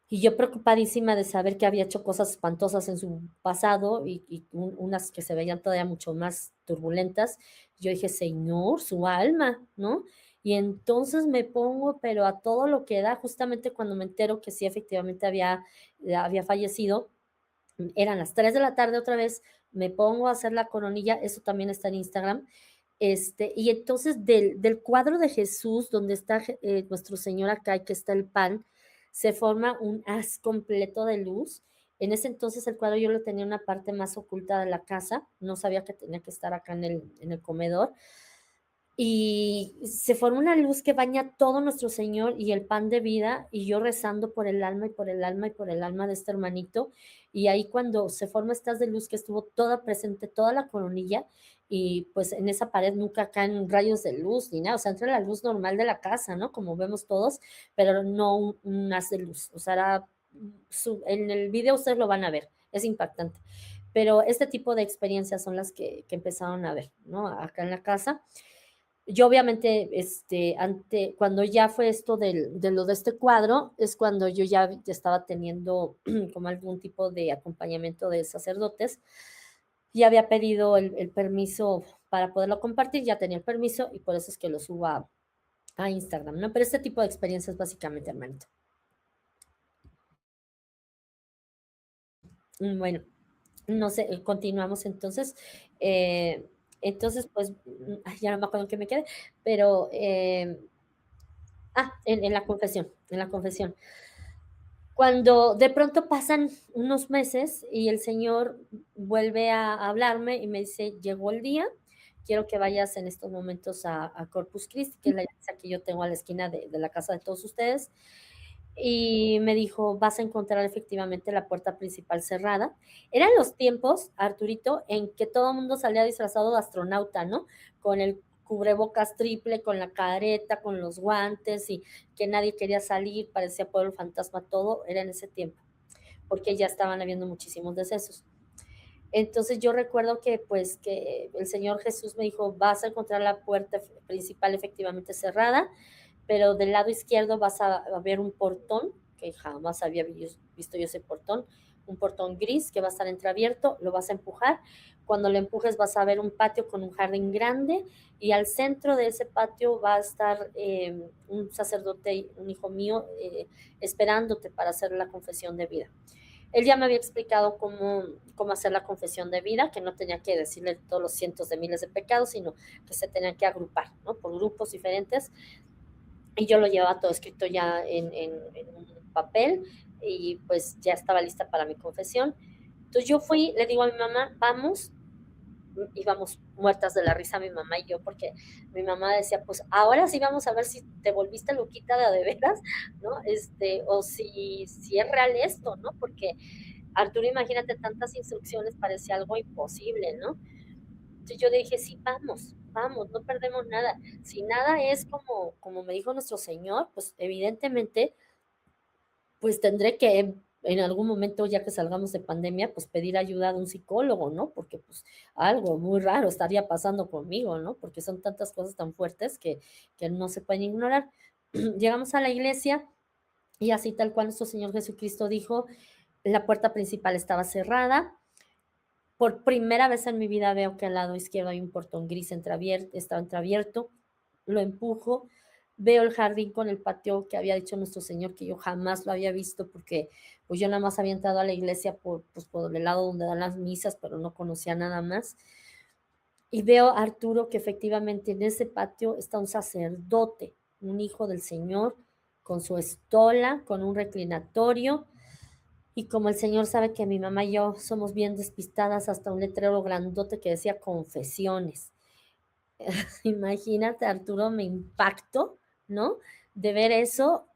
y yo preocupadísima de saber que había hecho cosas espantosas en su pasado y unas que se veían todavía mucho más turbulentas. Yo dije: "Señor, su alma", ¿no? Y entonces me pongo, pero a todo lo que da, justamente cuando me entero que sí, efectivamente había fallecido, eran las 3 de la tarde otra vez, me pongo a hacer la coronilla, eso también está en Instagram, y entonces del cuadro de Jesús, donde está nuestro Señor acá y que está el pan, se forma un haz completo de luz. En ese entonces el cuadro yo lo tenía en una parte más oculta de la casa, no sabía que tenía que estar acá en el comedor, y se forma una luz que baña todo nuestro Señor y el pan de vida, y yo rezando por el alma, y por el alma, y por el alma de este hermanito. Y ahí cuando se forma esta haz de luz que estuvo toda presente, toda la coronilla, y pues en esa pared nunca caen rayos de luz ni nada, o sea, entra la luz normal de la casa, ¿no? Como vemos todos, pero no un haz de luz. O sea, era en el video ustedes lo van a ver, es impactante. Pero este tipo de experiencias son las que empezaron a ver, ¿no? Acá en la casa. Yo obviamente, cuando ya fue esto de lo de este cuadro, es cuando yo ya estaba teniendo como algún tipo de acompañamiento de sacerdotes, y había pedido el permiso para poderlo compartir, ya tenía el permiso y por eso es que lo subo a Instagram, ¿no? Pero este tipo de experiencias básicamente, hermanito. Bueno, no sé, continuamos entonces. eh, entonces, pues, ay, ya no me acuerdo en qué me quedé, pero, en la confesión, en la confesión. Cuando de pronto pasan unos meses y el Señor vuelve a hablarme y me dice: "Llegó el día, quiero que vayas en estos momentos a Corpus Christi", que es la iglesia que yo tengo a la esquina de la casa de todos ustedes, y me dijo: "Vas a encontrar efectivamente la puerta principal cerrada". Eran los tiempos, Arturito, en que todo el mundo salía disfrazado de astronauta, ¿no? Con el cubrebocas triple, con la careta, con los guantes, y que nadie quería salir, parecía pueblo fantasma todo, era en ese tiempo, porque ya estaban habiendo muchísimos decesos. Entonces, yo recuerdo que, pues, que el Señor Jesús me dijo: "Vas a encontrar la puerta principal efectivamente cerrada, pero del lado izquierdo vas a ver un portón", que jamás había visto yo ese portón, un portón gris que va a estar entreabierto, lo vas a empujar. Cuando lo empujes vas a ver un patio con un jardín grande, y al centro de ese patio va a estar, un sacerdote, un hijo mío, esperándote para hacer la confesión de vida. Él ya me había explicado cómo hacer la confesión de vida, que no tenía que decirle todos los cientos de miles de pecados, sino que se tenían que agrupar, ¿no? Por grupos diferentes. Y yo lo llevaba todo escrito ya en un papel, y pues ya estaba lista para mi confesión. Entonces yo fui, le digo a mi mamá, vamos, íbamos muertas de la risa mi mamá y yo, porque mi mamá decía, pues ahora sí vamos a ver si te volviste loquita de veras, ¿no? O si es real esto, ¿no? Porque Arturo, imagínate, tantas instrucciones, parecía algo imposible, ¿no? Entonces yo le dije, sí, vamos, vamos, no perdemos nada. Si nada es como me dijo nuestro Señor, pues evidentemente, pues tendré que en algún momento, ya que salgamos de pandemia, pues pedir ayuda de un psicólogo, ¿no? Porque pues algo muy raro estaría pasando conmigo, ¿no? Porque son tantas cosas tan fuertes que no se pueden ignorar. Llegamos a la iglesia y así tal cual nuestro Señor Jesucristo dijo, la puerta principal estaba cerrada. Por primera vez en mi vida veo que al lado izquierdo hay un portón gris entreabierto, está entreabierto, lo empujo, veo el jardín con el patio que había dicho nuestro Señor, que yo jamás lo había visto porque pues yo nada más había entrado a la iglesia por el lado donde dan las misas, pero no conocía nada más. Y veo a Arturo que efectivamente en ese patio está un sacerdote, un hijo del Señor, con su estola, con un reclinatorio, y como el Señor sabe que mi mamá y yo somos bien despistadas, hasta un letrero grandote que decía confesiones. Imagínate, Arturo, me impactó, ¿no? De ver eso.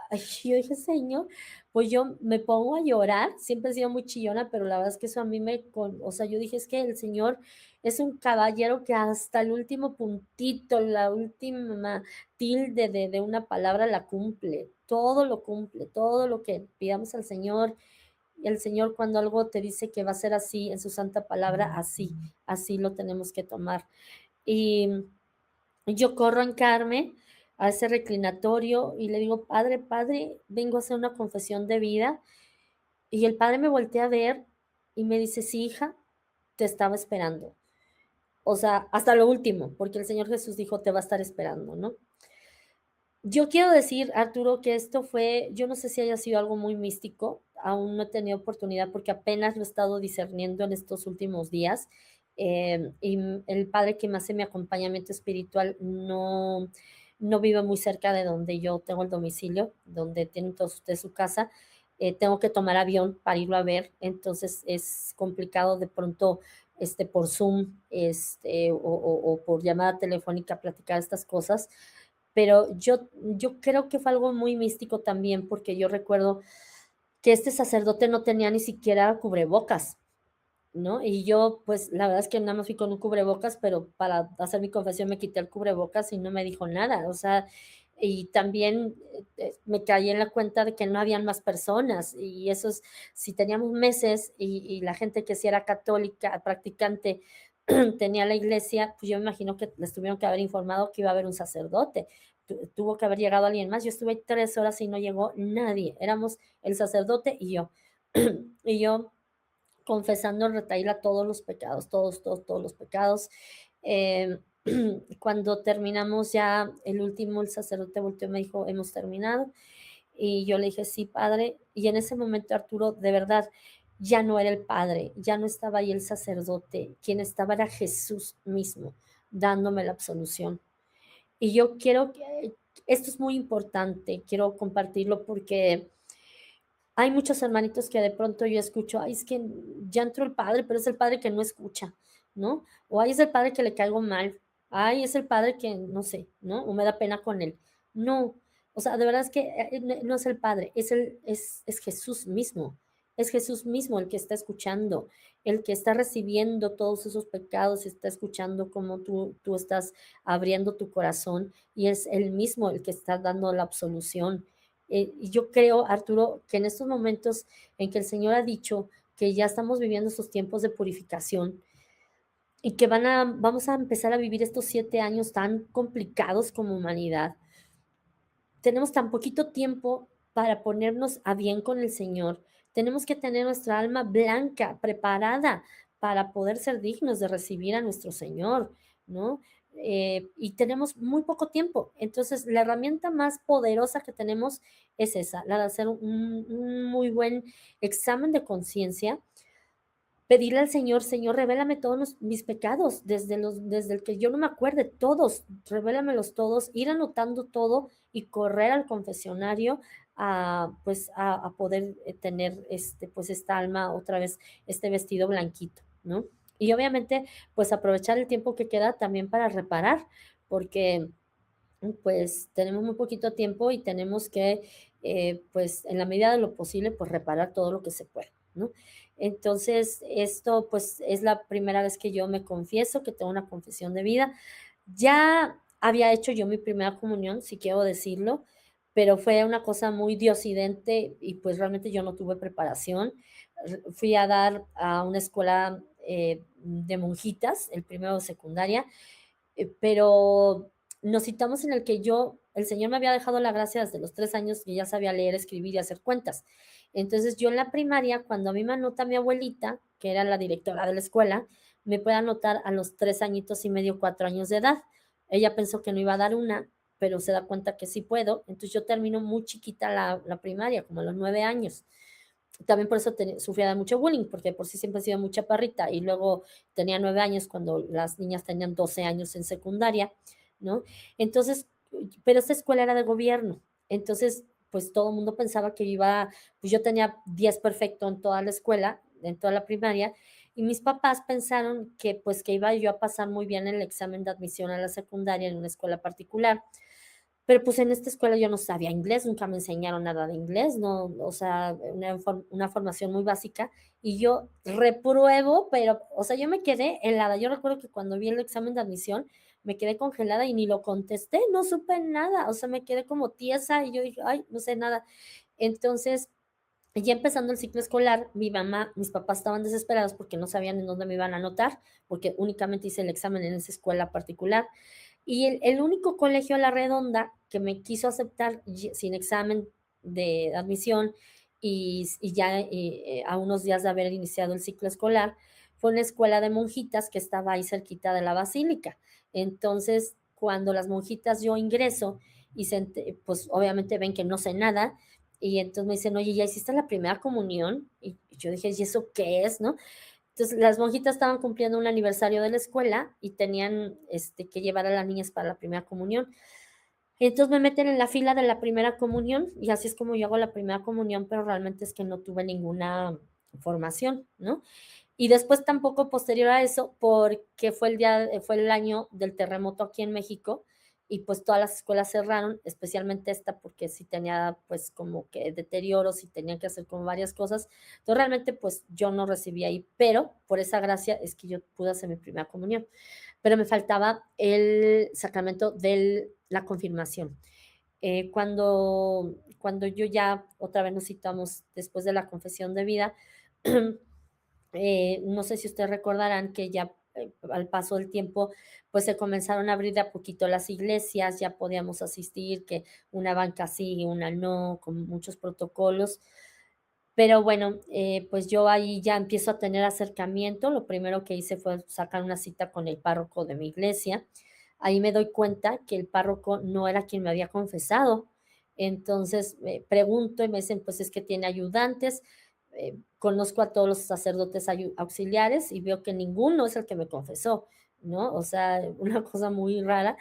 Ay, yo dije, Señor, pues yo me pongo a llorar, siempre he sido muy chillona, pero la verdad es que eso a mí o sea, yo dije, es que el Señor es un caballero que hasta el último puntito, la última tilde de una palabra la cumple, todo lo que pidamos al Señor. Y el Señor, cuando algo te dice que va a ser así en su santa palabra, así lo tenemos que tomar. Y yo corro a hincarme a ese reclinatorio y le digo: "Padre, padre, vengo a hacer una confesión de vida". Y el padre me voltea a ver y me dice: "Sí, hija, te estaba esperando". O sea, hasta lo último, porque el Señor Jesús dijo: "Te va a estar esperando", ¿no? Yo quiero decir, Arturo, que esto fue, yo no sé si haya sido algo muy místico, aún no he tenido oportunidad porque apenas lo he estado discerniendo en estos últimos días. El padre que me hace mi acompañamiento espiritual no vive muy cerca de donde yo tengo el domicilio, donde tienen todos ustedes su casa. Tengo que tomar avión para irlo a ver, entonces es complicado de pronto por Zoom o por llamada telefónica platicar estas cosas, pero yo creo que fue algo muy místico también, porque yo recuerdo que este sacerdote no tenía ni siquiera cubrebocas, ¿no? Y yo, pues, la verdad es que nada más fui con un cubrebocas, pero para hacer mi confesión me quité el cubrebocas y no me dijo nada, o sea, y también, me caí en la cuenta de que no habían más personas, y eso es, si teníamos meses y la gente que sí era católica, practicante, tenía la iglesia, pues yo me imagino que les tuvieron que haber informado que iba a haber un sacerdote. Tuvo que haber llegado alguien más. Yo estuve 3 horas y no llegó nadie. Éramos el sacerdote y yo. Y yo confesando en retahíla todos los pecados, todos los pecados. Eh, Cuando terminamos ya el último, el sacerdote volteó y me dijo, hemos terminado. Y yo le dije, sí, padre. Y en ese momento, Arturo, de verdad, ya no era el padre, ya no estaba ahí el sacerdote, quien estaba era Jesús mismo, dándome la absolución. Y yo quiero que, esto es muy importante, quiero compartirlo porque hay muchos hermanitos que de pronto yo escucho, ay, es que ya entró el padre, pero es el padre que no escucha, ¿no? O ay, es el padre que le caigo mal, ay, es el padre que no sé, ¿no? O me da pena con él. No, O sea, de verdad es que, no es el Padre, es Jesús mismo. Es Jesús mismo el que está escuchando, el que está recibiendo todos esos pecados, está escuchando cómo tú estás abriendo tu corazón, y es Él mismo el que está dando la absolución. Y yo creo, Arturo, que en estos momentos en que el Señor ha dicho que ya estamos viviendo estos tiempos de purificación, y que vamos a empezar a vivir estos 7 años tan complicados como humanidad. Tenemos tan poquito tiempo para ponernos a bien con el Señor. Tenemos que tener nuestra alma blanca, preparada para poder ser dignos de recibir a nuestro Señor, ¿no? Y tenemos muy poco tiempo. Entonces, la herramienta más poderosa que tenemos es esa, la de hacer un muy buen examen de conciencia, pedirle al Señor: "Señor, revélame todos mis pecados, desde el que yo no me acuerde, todos, revélamelos todos", ir anotando todo y correr al confesionario pues, a poder, tener, pues, esta alma otra vez, este vestido blanquito, ¿no? Y obviamente, pues, aprovechar el tiempo que queda también para reparar, porque pues tenemos muy poquito tiempo y tenemos que, pues en la medida de lo posible, pues reparar todo lo que se puede, ¿no? Entonces, esto pues es la primera vez que yo me confieso, que tengo una confesión de vida. Ya había hecho yo mi primera comunión, si quiero decirlo, pero fue una cosa muy diocidente y pues realmente yo no tuve preparación. Fui a dar a una escuela de monjitas, el primero de secundaria, pero nos citamos en el que el Señor me había dejado la gracia desde los 3 años que ya sabía leer, escribir y hacer cuentas. Entonces, yo en la primaria, cuando a mí me anota mi abuelita, que era la directora de la escuela, me puede anotar a los 3 añitos y medio, 4 años de edad. Ella pensó que no iba a dar una, pero se da cuenta que sí puedo. Entonces, yo termino muy chiquita la primaria, como a los 9 años. También por eso sufría de mucho bullying, porque por sí siempre he sido muy chaparrita y luego tenía 9 años cuando las niñas tenían 12 años en secundaria, ¿no? Entonces, pero esta escuela era de gobierno, entonces, pues todo el mundo pensaba que pues yo tenía 10 perfecto en toda la escuela, en toda la primaria, y mis papás pensaron que pues que iba yo a pasar muy bien el examen de admisión a la secundaria en una escuela particular. Pero, pues, en esta escuela yo no sabía inglés, nunca me enseñaron nada de inglés, no, o sea, una formación muy básica, y yo repruebo, pero, o sea, yo me quedé helada. Yo recuerdo que cuando vi el examen de admisión, me quedé congelada y ni lo contesté, no supe nada, o sea, me quedé como tiesa y yo dije: "Ay, no sé nada". Entonces, ya empezando el ciclo escolar, mis papás estaban desesperados porque no sabían en dónde me iban a anotar, porque únicamente hice el examen en esa escuela particular. Y el único colegio a la redonda que me quiso aceptar sin examen de admisión y ya a unos días de haber iniciado el ciclo escolar, fue una escuela de monjitas que estaba ahí cerquita de la basílica. Entonces, cuando las monjitas yo ingreso y pues obviamente ven que no sé nada, y entonces me dicen: "Oye, ¿ya hiciste la primera comunión?". Y yo dije: "¿Y eso qué es?", ¿no? Entonces, las monjitas estaban cumpliendo un aniversario de la escuela y tenían, que llevar a las niñas para la primera comunión. Entonces, me meten en la fila de la primera comunión, y así es como yo hago la primera comunión, pero realmente es que no tuve ninguna formación, ¿no? Y después tampoco posterior a eso, porque fue el año del terremoto aquí en México, y pues todas las escuelas cerraron, especialmente esta, porque sí tenía pues como que deterioros y tenía que hacer como varias cosas. Entonces realmente pues yo no recibí ahí, pero por esa gracia es que yo pude hacer mi primera comunión. Pero me faltaba el sacramento de la confirmación. Cuando yo ya otra vez nos citamos después de la confesión de vida, no sé si ustedes recordarán que ya al paso del tiempo, pues se comenzaron a abrir de a poquito las iglesias, ya podíamos asistir, que una banca sí, una no, con muchos protocolos. Pero bueno, pues yo ahí ya empiezo a tener acercamiento. Lo primero que hice fue sacar una cita con el párroco de mi iglesia. Ahí me doy cuenta que el párroco no era quien me había confesado. Entonces pregunto y me dicen, pues es que tiene ayudantes. Conozco a todos los sacerdotes auxiliares y veo que ninguno es el que me confesó, ¿no? O sea, una cosa muy rara,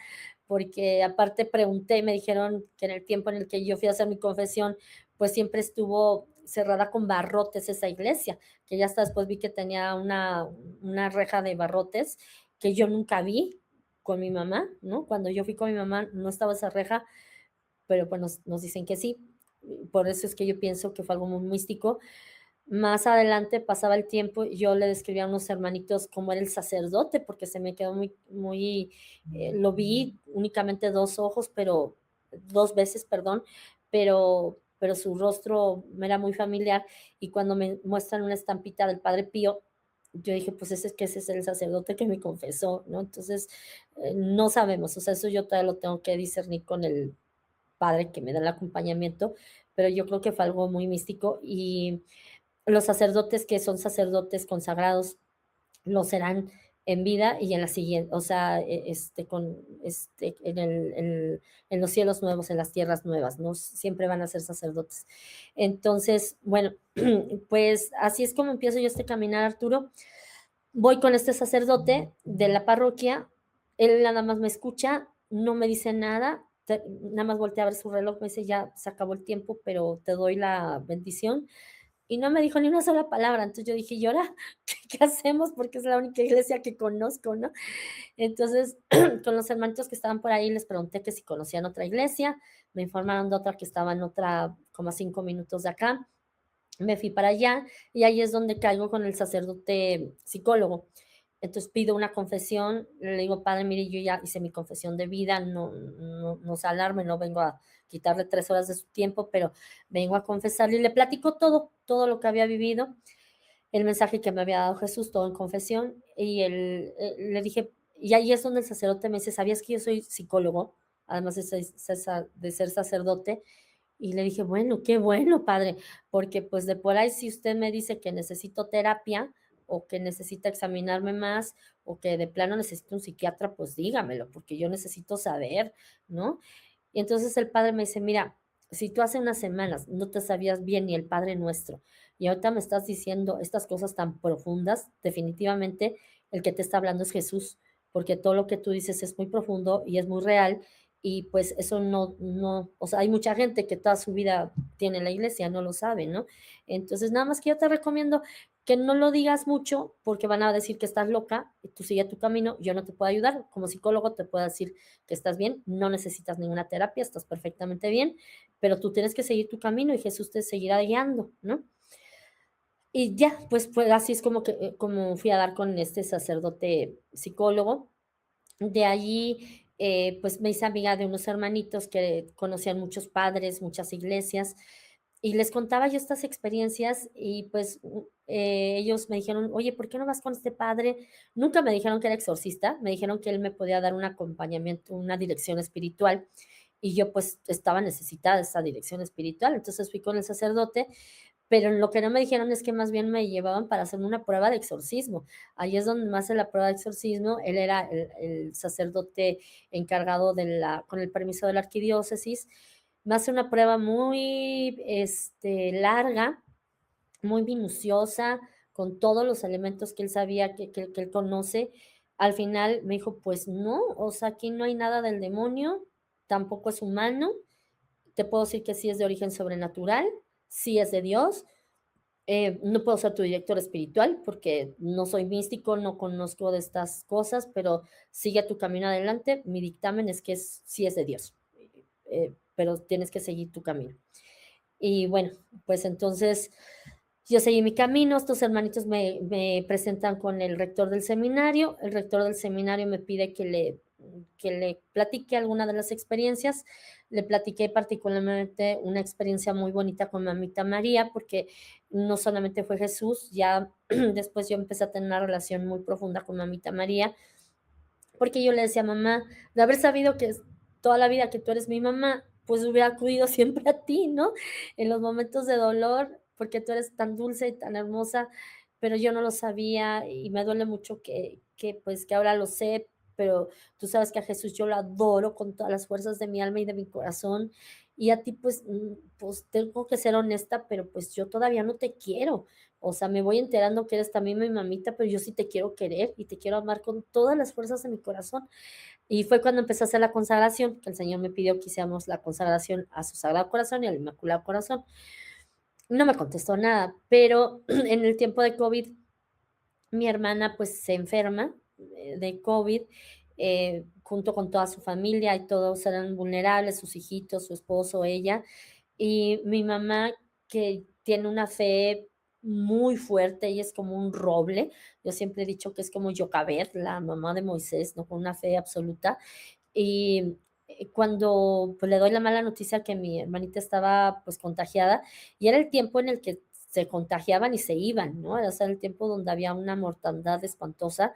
porque aparte pregunté y me dijeron que en el tiempo en el que yo fui a hacer mi confesión, pues siempre estuvo cerrada con barrotes esa iglesia, que ya hasta después vi que tenía una reja de barrotes que yo nunca vi con mi mamá, ¿no? Cuando yo fui con mi mamá no estaba esa reja, pero pues nos dicen que sí. Por eso es que yo pienso que fue algo muy místico. Más adelante pasaba el tiempo y yo le describía a unos hermanitos cómo era el sacerdote, porque se me quedó muy, lo vi únicamente 2 ojos, pero 2 veces, perdón, pero su rostro me era muy familiar, y cuando me muestran una estampita del Padre Pío, yo dije: "Pues ese es el sacerdote que me confesó", ¿no? Entonces, no sabemos, o sea, eso yo todavía lo tengo que discernir con el padre que me da el acompañamiento, pero yo creo que fue algo muy místico. Y los sacerdotes que son sacerdotes consagrados lo serán en vida y en la siguiente, o sea, en los cielos nuevos, en las tierras nuevas, ¿no? Siempre van a ser sacerdotes. Entonces, bueno, pues así es como empiezo yo este caminar, Arturo. Voy con este sacerdote de la parroquia, él nada más me escucha, no me dice nada, nada más voltea a ver su reloj, me dice: "Ya se acabó el tiempo, pero te doy la bendición", y no me dijo ni una sola palabra. Entonces yo dije: "¿Y ahora qué hacemos?", porque es la única iglesia que conozco, ¿no? Entonces, con los hermanitos que estaban por ahí les pregunté que si conocían otra iglesia, me informaron de otra que estaba en otra, como a 5 minutos de acá. Me fui para allá y ahí es donde caigo con el sacerdote psicólogo. Entonces pido una confesión, le digo: "Padre, mire, yo ya hice mi confesión de vida, no se alarme, no vengo a quitarle 3 horas de su tiempo, pero vengo a confesarle", y le platico todo, todo lo que había vivido, el mensaje que me había dado Jesús, todo en confesión, y le dije, y ahí es donde el sacerdote me dice: "¿Sabías que yo soy psicólogo, además de ser sacerdote?". Y le dije: "Bueno, qué bueno, padre, porque, pues, de por ahí, si usted me dice que necesito terapia, o que necesita examinarme más, o que de plano necesito un psiquiatra, pues dígamelo, porque yo necesito saber", ¿no? Y entonces el padre me dice: "Mira, si tú hace unas semanas no te sabías bien ni el Padre Nuestro, y ahorita me estás diciendo estas cosas tan profundas, definitivamente el que te está hablando es Jesús, porque todo lo que tú dices es muy profundo y es muy real, y pues eso no, o sea, hay mucha gente que toda su vida tiene la iglesia, no lo sabe, ¿no? Entonces, nada más que yo te recomiendo que no lo digas mucho, porque van a decir que estás loca, y tú sigue tu camino, yo no te puedo ayudar, como psicólogo te puedo decir que estás bien, no necesitas ninguna terapia, estás perfectamente bien, pero tú tienes que seguir tu camino y Jesús te seguirá guiando, ¿no?". Y ya, pues fue así es como que, como fui a dar con este sacerdote psicólogo. De allí, pues me hice amiga de unos hermanitos que conocían muchos padres, muchas iglesias, y les contaba yo estas experiencias y pues ellos me dijeron: "Oye, ¿por qué no vas con este padre?". Nunca me dijeron que era exorcista, me dijeron que él me podía dar un acompañamiento, una dirección espiritual, y yo pues estaba necesitada de esa dirección espiritual. Entonces fui con el sacerdote, pero lo que no me dijeron es que más bien me llevaban para hacerme una prueba de exorcismo. Ahí es donde me hace la prueba de exorcismo. Él era el sacerdote encargado de con el permiso de la arquidiócesis. Me hace una prueba muy larga, muy minuciosa, con todos los elementos que él sabía, que él conoce. Al final me dijo: "Pues no, o sea, aquí no hay nada del demonio, tampoco es humano. Te puedo decir que sí es de origen sobrenatural, sí es de Dios, no puedo ser tu director espiritual porque no soy místico, no conozco de estas cosas, pero sigue tu camino adelante. Mi dictamen es que sí es de Dios, pero tienes que seguir tu camino". Y bueno, pues entonces yo seguí mi camino, estos hermanitos me presentan con el rector del seminario, el rector del seminario me pide que le platique alguna de las experiencias, le platiqué particularmente una experiencia muy bonita con mamita María, porque no solamente fue Jesús, ya después yo empecé a tener una relación muy profunda con mamita María, porque yo le decía: "Mamá, de haber sabido que toda la vida que tú eres mi mamá, pues hubiera acudido siempre a ti, ¿no? En los momentos de dolor, porque tú eres tan dulce y tan hermosa, pero yo no lo sabía y me duele mucho pues, que ahora lo sé, pero tú sabes que a Jesús yo lo adoro con todas las fuerzas de mi alma y de mi corazón, y a ti, pues, pues, tengo que ser honesta, pero, pues, yo todavía no te quiero. O sea, me voy enterando que eres también mi mamita, pero yo sí te quiero querer y te quiero amar con todas las fuerzas de mi corazón". Y fue cuando empecé a hacer la consagración, que el Señor me pidió que hiciéramos la consagración a su Sagrado Corazón y al Inmaculado Corazón. No me contestó nada, pero en el tiempo de COVID mi hermana, pues, se enferma, de COVID, junto con toda su familia y todos eran vulnerables, sus hijitos, su esposo, ella. Y mi mamá, que tiene una fe muy fuerte, ella es como un roble. Yo siempre he dicho que es como Jocabed, la mamá de Moisés, ¿no? Con una fe absoluta. Y, cuando, pues, le doy la mala noticia que mi hermanita estaba, pues, contagiada, y era el tiempo en el que se contagiaban y se iban, ¿no? O sea, el tiempo donde había una mortandad espantosa,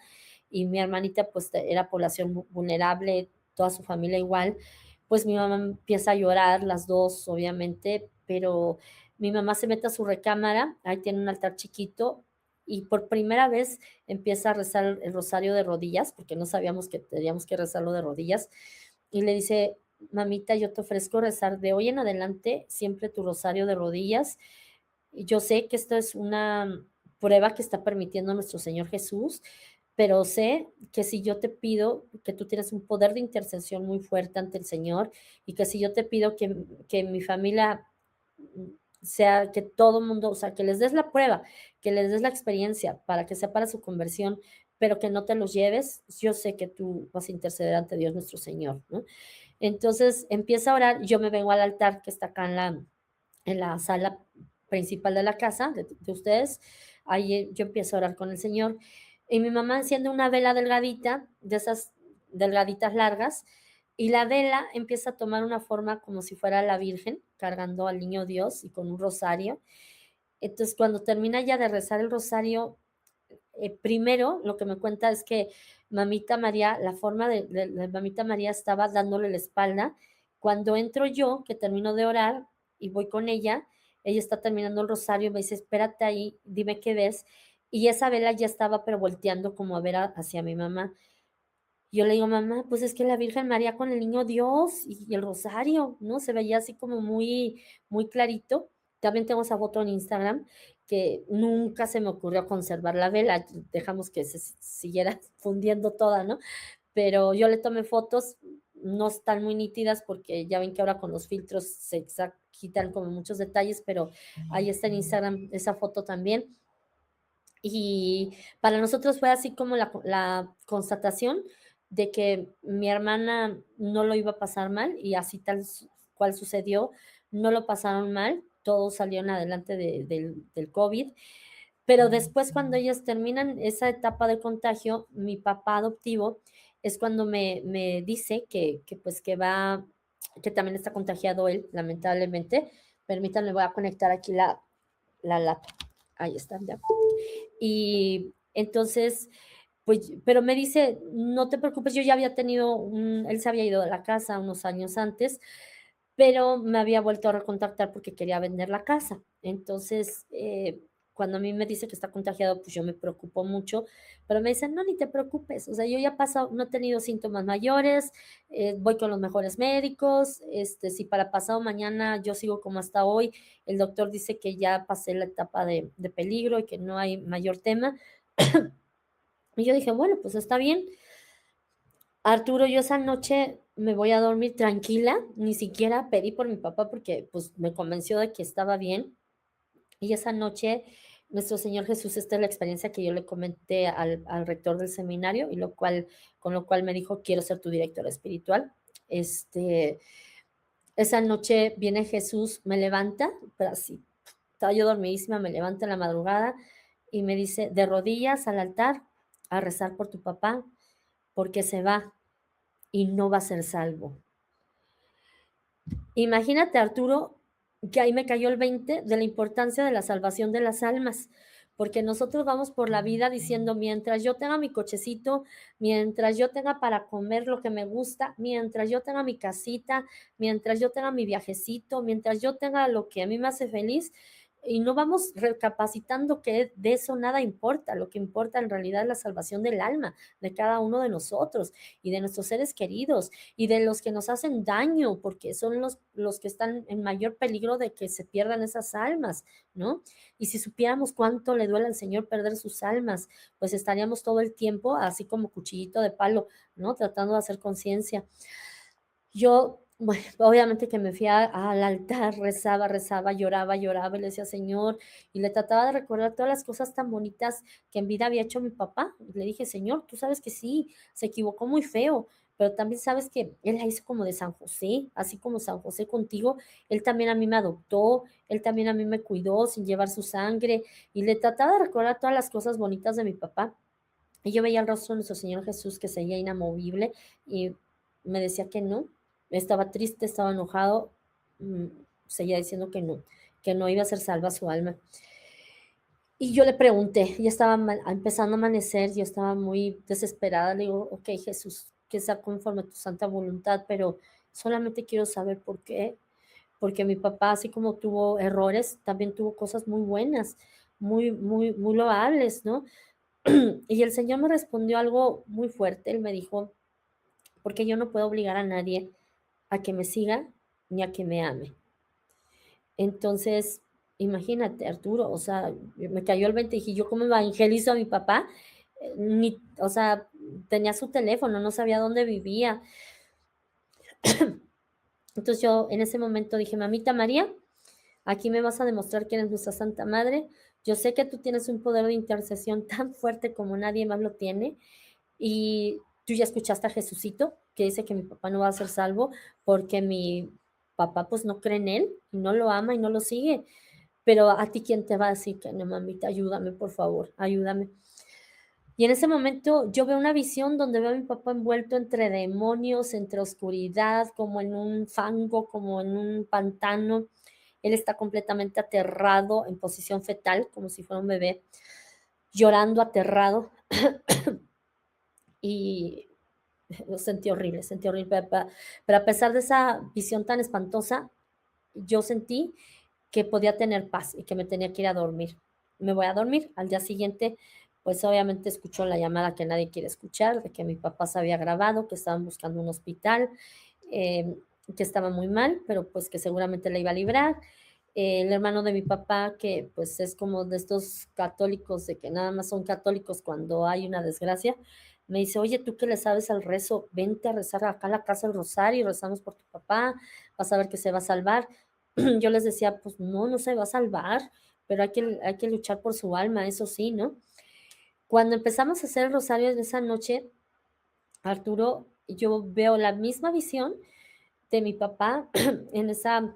y mi hermanita, pues, era población vulnerable, toda su familia igual. Pues, mi mamá empieza a llorar, las 2 obviamente, pero mi mamá se mete a su recámara, ahí tiene un altar chiquito, y por primera vez empieza a rezar el rosario de rodillas, porque no sabíamos que teníamos que rezarlo de rodillas, y le dice: "Mamita, yo te ofrezco rezar de hoy en adelante siempre tu rosario de rodillas. Y yo sé que esto es una prueba que está permitiendo nuestro Señor Jesús, pero sé que si yo te pido que tú tienes un poder de intercesión muy fuerte ante el Señor, y que si yo te pido que mi familia, sea que todo mundo, o sea, que les des la prueba, que les des la experiencia para que sea para su conversión, pero que no te los lleves, yo sé que tú vas a interceder ante Dios nuestro Señor", ¿no? Entonces empieza a orar, yo me vengo al altar que está acá en la sala principal de la casa de ustedes. Ahí yo empiezo a orar con el Señor. Y mi mamá enciende una vela delgadita, de esas delgaditas largas, y la vela empieza a tomar una forma como si fuera la Virgen cargando al niño Dios y con un rosario. Entonces, cuando termina ya de rezar el rosario, primero lo que me cuenta es que Mamita María, la forma de Mamita María estaba dándole la espalda. Cuando entro yo, que termino de orar y voy con ella está terminando el rosario y me dice: "Espérate ahí, dime qué ves". Y esa vela ya estaba, pero volteando como a ver hacia mi mamá. Yo le digo: "Mamá, pues es que la Virgen María con el niño Dios y el rosario", ¿no? Se veía así como muy, muy clarito. También tengo esa foto en Instagram, que nunca se me ocurrió conservar la vela, dejamos que se siguiera fundiendo toda, ¿no? Pero yo le tomé fotos, no están muy nítidas porque ya ven que ahora con los filtros se quitan como muchos detalles, pero ahí está en Instagram esa foto también. Y para nosotros fue así como la constatación de que mi hermana no lo iba a pasar mal, y así tal cual sucedió, no lo pasaron mal, todos salieron adelante del COVID. Pero después, cuando ellas terminan esa etapa de contagio, mi papá adoptivo es cuando me dice pues, que también está contagiado él, lamentablemente. Permítanme, voy a conectar aquí la ahí está, ya. Y entonces, pues, pero me dice: "No te preocupes", yo ya había tenido él se había ido de la casa unos años antes, pero me había vuelto a recontactar porque quería vender la casa. Entonces, cuando a mí me dice que está contagiado, pues yo me preocupo mucho, pero me dice: "No, ni te preocupes, o sea, yo ya he pasado, no he tenido síntomas mayores, voy con los mejores médicos, si para pasado mañana yo sigo como hasta hoy, el doctor dice que ya pasé la etapa de peligro y que no hay mayor tema". Y yo dije: "Bueno, pues está bien". Arturo, yo esa noche me voy a dormir tranquila, ni siquiera pedí por mi papá porque, pues, me convenció de que estaba bien. Y esa noche, nuestro Señor Jesús, esta es la experiencia que yo le comenté al rector del seminario, y con lo cual me dijo: "Quiero ser tu director espiritual". Este, esa noche viene Jesús, me levanta, pero así, estaba yo dormidísima, me levanta en la madrugada y me dice: "De rodillas al altar a rezar por tu papá, porque se va y no va a ser salvo". Imagínate, Arturo, que ahí me cayó el 20 de la importancia de la salvación de las almas, porque nosotros vamos por la vida diciendo: "Mientras yo tenga mi cochecito, mientras yo tenga para comer lo que me gusta, mientras yo tenga mi casita, mientras yo tenga mi viajecito, mientras yo tenga lo que a mí me hace feliz", y no vamos recapacitando que de eso nada importa. Lo que importa en realidad es la salvación del alma de cada uno de nosotros y de nuestros seres queridos y de los que nos hacen daño, porque son los que están en mayor peligro de que se pierdan esas almas, ¿no? Y si supiéramos cuánto le duele al Señor perder sus almas, pues estaríamos todo el tiempo así como cuchillito de palo, ¿no? Tratando de hacer conciencia. Yo, bueno, obviamente que me fui al altar, rezaba, rezaba, lloraba, lloraba y le decía: "Señor", y le trataba de recordar todas las cosas tan bonitas que en vida había hecho mi papá. Y le dije: "Señor, tú sabes que sí, se equivocó muy feo, pero también sabes que Él la hizo como de San José, así como San José contigo, Él también a mí me adoptó, Él también a mí me cuidó sin llevar su sangre, y le trataba de recordar todas las cosas bonitas de mi papá, y yo veía el rostro de nuestro Señor Jesús que seguía inamovible, y me decía que no, estaba triste, estaba enojado, mm, seguía diciendo que no iba a ser salva su alma. Y yo le pregunté, ya estaba empezando a amanecer, yo estaba muy desesperada, le digo, ok, Jesús, que sea conforme a tu santa voluntad, pero solamente quiero saber por qué, porque mi papá, así como tuvo errores, también tuvo cosas muy buenas, muy loables, ¿no? Y el Señor me respondió algo muy fuerte, Él me dijo, porque yo no puedo obligar a nadie a que me siga ni a que me ame. Entonces, imagínate, Arturo, o sea, me cayó el 20, dije, ¿yo cómo evangelizo a mi papá? Ni, o sea, tenía su teléfono, no sabía dónde vivía. Entonces yo en ese momento dije, mamita María, aquí me vas a demostrar que eres nuestra Santa Madre. Yo sé que tú tienes un poder de intercesión tan fuerte como nadie más lo tiene. Y tú ya escuchaste a Jesucito, que dice que mi papá no va a ser salvo porque mi papá pues no cree en él y no lo ama y no lo sigue. Pero a ti, ¿quién te va a decir que no, mamita? Ayúdame, por favor, ayúdame. Y en ese momento yo veo una visión donde veo a mi papá envuelto entre demonios, entre oscuridad, como en un fango, como en un pantano. Él está completamente aterrado, en posición fetal, como si fuera un bebé, llorando aterrado. Y lo sentí horrible. Pero a pesar de esa visión tan espantosa, yo sentí que podía tener paz y que me tenía que ir a dormir. Me voy a dormir. Al día siguiente, pues obviamente escuchó la llamada que nadie quiere escuchar, de que mi papá se había grabado, que estaban buscando un hospital, eh, que estaba muy mal, pero pues que seguramente le iba a librar. El hermano de mi papá, que pues es como de estos católicos, de que nada más son católicos cuando hay una desgracia, me dice, oye, tú que le sabes al rezo, vente a rezar acá a la casa del Rosario y rezamos por tu papá, vas a ver que se va a salvar. Yo les decía, pues no, no se va a salvar, pero hay que luchar por su alma, eso sí, ¿no? Cuando empezamos a hacer el rosario en esa noche, Arturo, yo veo la misma visión de mi papá en esa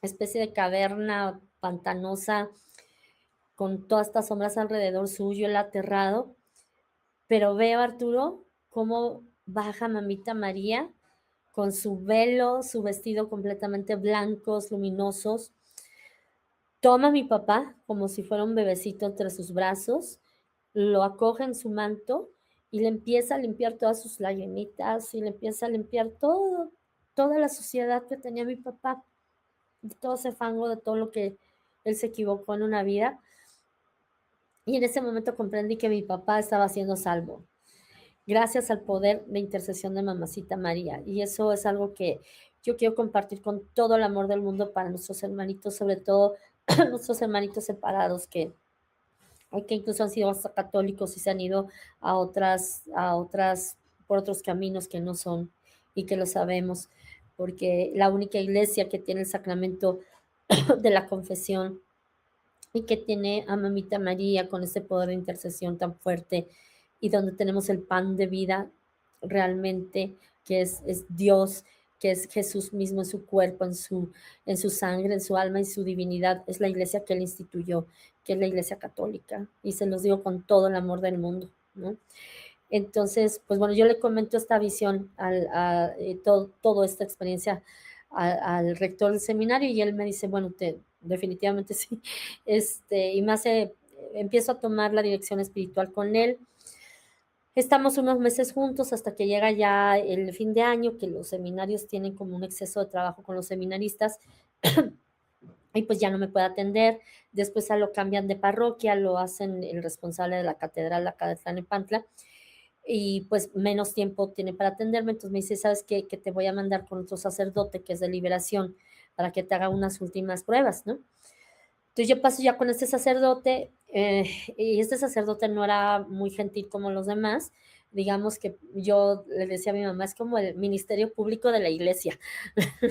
especie de caverna pantanosa con todas estas sombras alrededor suyo, el aterrado, pero veo, Arturo, cómo baja mamita María con su velo, su vestido completamente blancos, luminosos, toma a mi papá como si fuera un bebecito entre sus brazos, lo acoge en su manto y le empieza a limpiar todas sus lagrimitas y le empieza a limpiar todo, toda la suciedad que tenía mi papá, de todo ese fango, de todo lo que él se equivocó en una vida. Y en ese momento comprendí que mi papá estaba siendo salvo, gracias al poder de intercesión de Mamacita María. Y eso es algo que yo quiero compartir con todo el amor del mundo para nuestros hermanitos, sobre todo nuestros hermanitos separados que incluso han sido hasta católicos y se han ido a otras, por otros caminos que no son y que lo sabemos, porque la única iglesia que tiene el sacramento de la confesión y que tiene a Mamita María con ese poder de intercesión tan fuerte y donde tenemos el pan de vida realmente, que es Dios, que es Jesús mismo en su cuerpo, en su sangre, en su alma y su divinidad, es la iglesia que él instituyó, que es la iglesia católica, y se los digo con todo el amor del mundo, ¿no? Entonces, pues bueno, yo le comento esta visión, toda esta experiencia al rector del seminario y él me dice, bueno, definitivamente sí, y empiezo a tomar la dirección espiritual con él. Estamos unos meses juntos hasta que llega ya el fin de año, que los seminarios tienen como un exceso de trabajo con los seminaristas y pues ya no me puede atender. Después lo cambian de parroquia, lo hacen el responsable de la catedral acá de Tlalnepantla y pues menos tiempo tiene para atenderme. Entonces me dice, ¿sabes qué? Que te voy a mandar con otro sacerdote que es de liberación para que te haga unas últimas pruebas, ¿no? Entonces yo paso ya con este sacerdote y este sacerdote no era muy gentil como los demás. digamos que yo le decía a mi mamá, es como el ministerio público de la iglesia,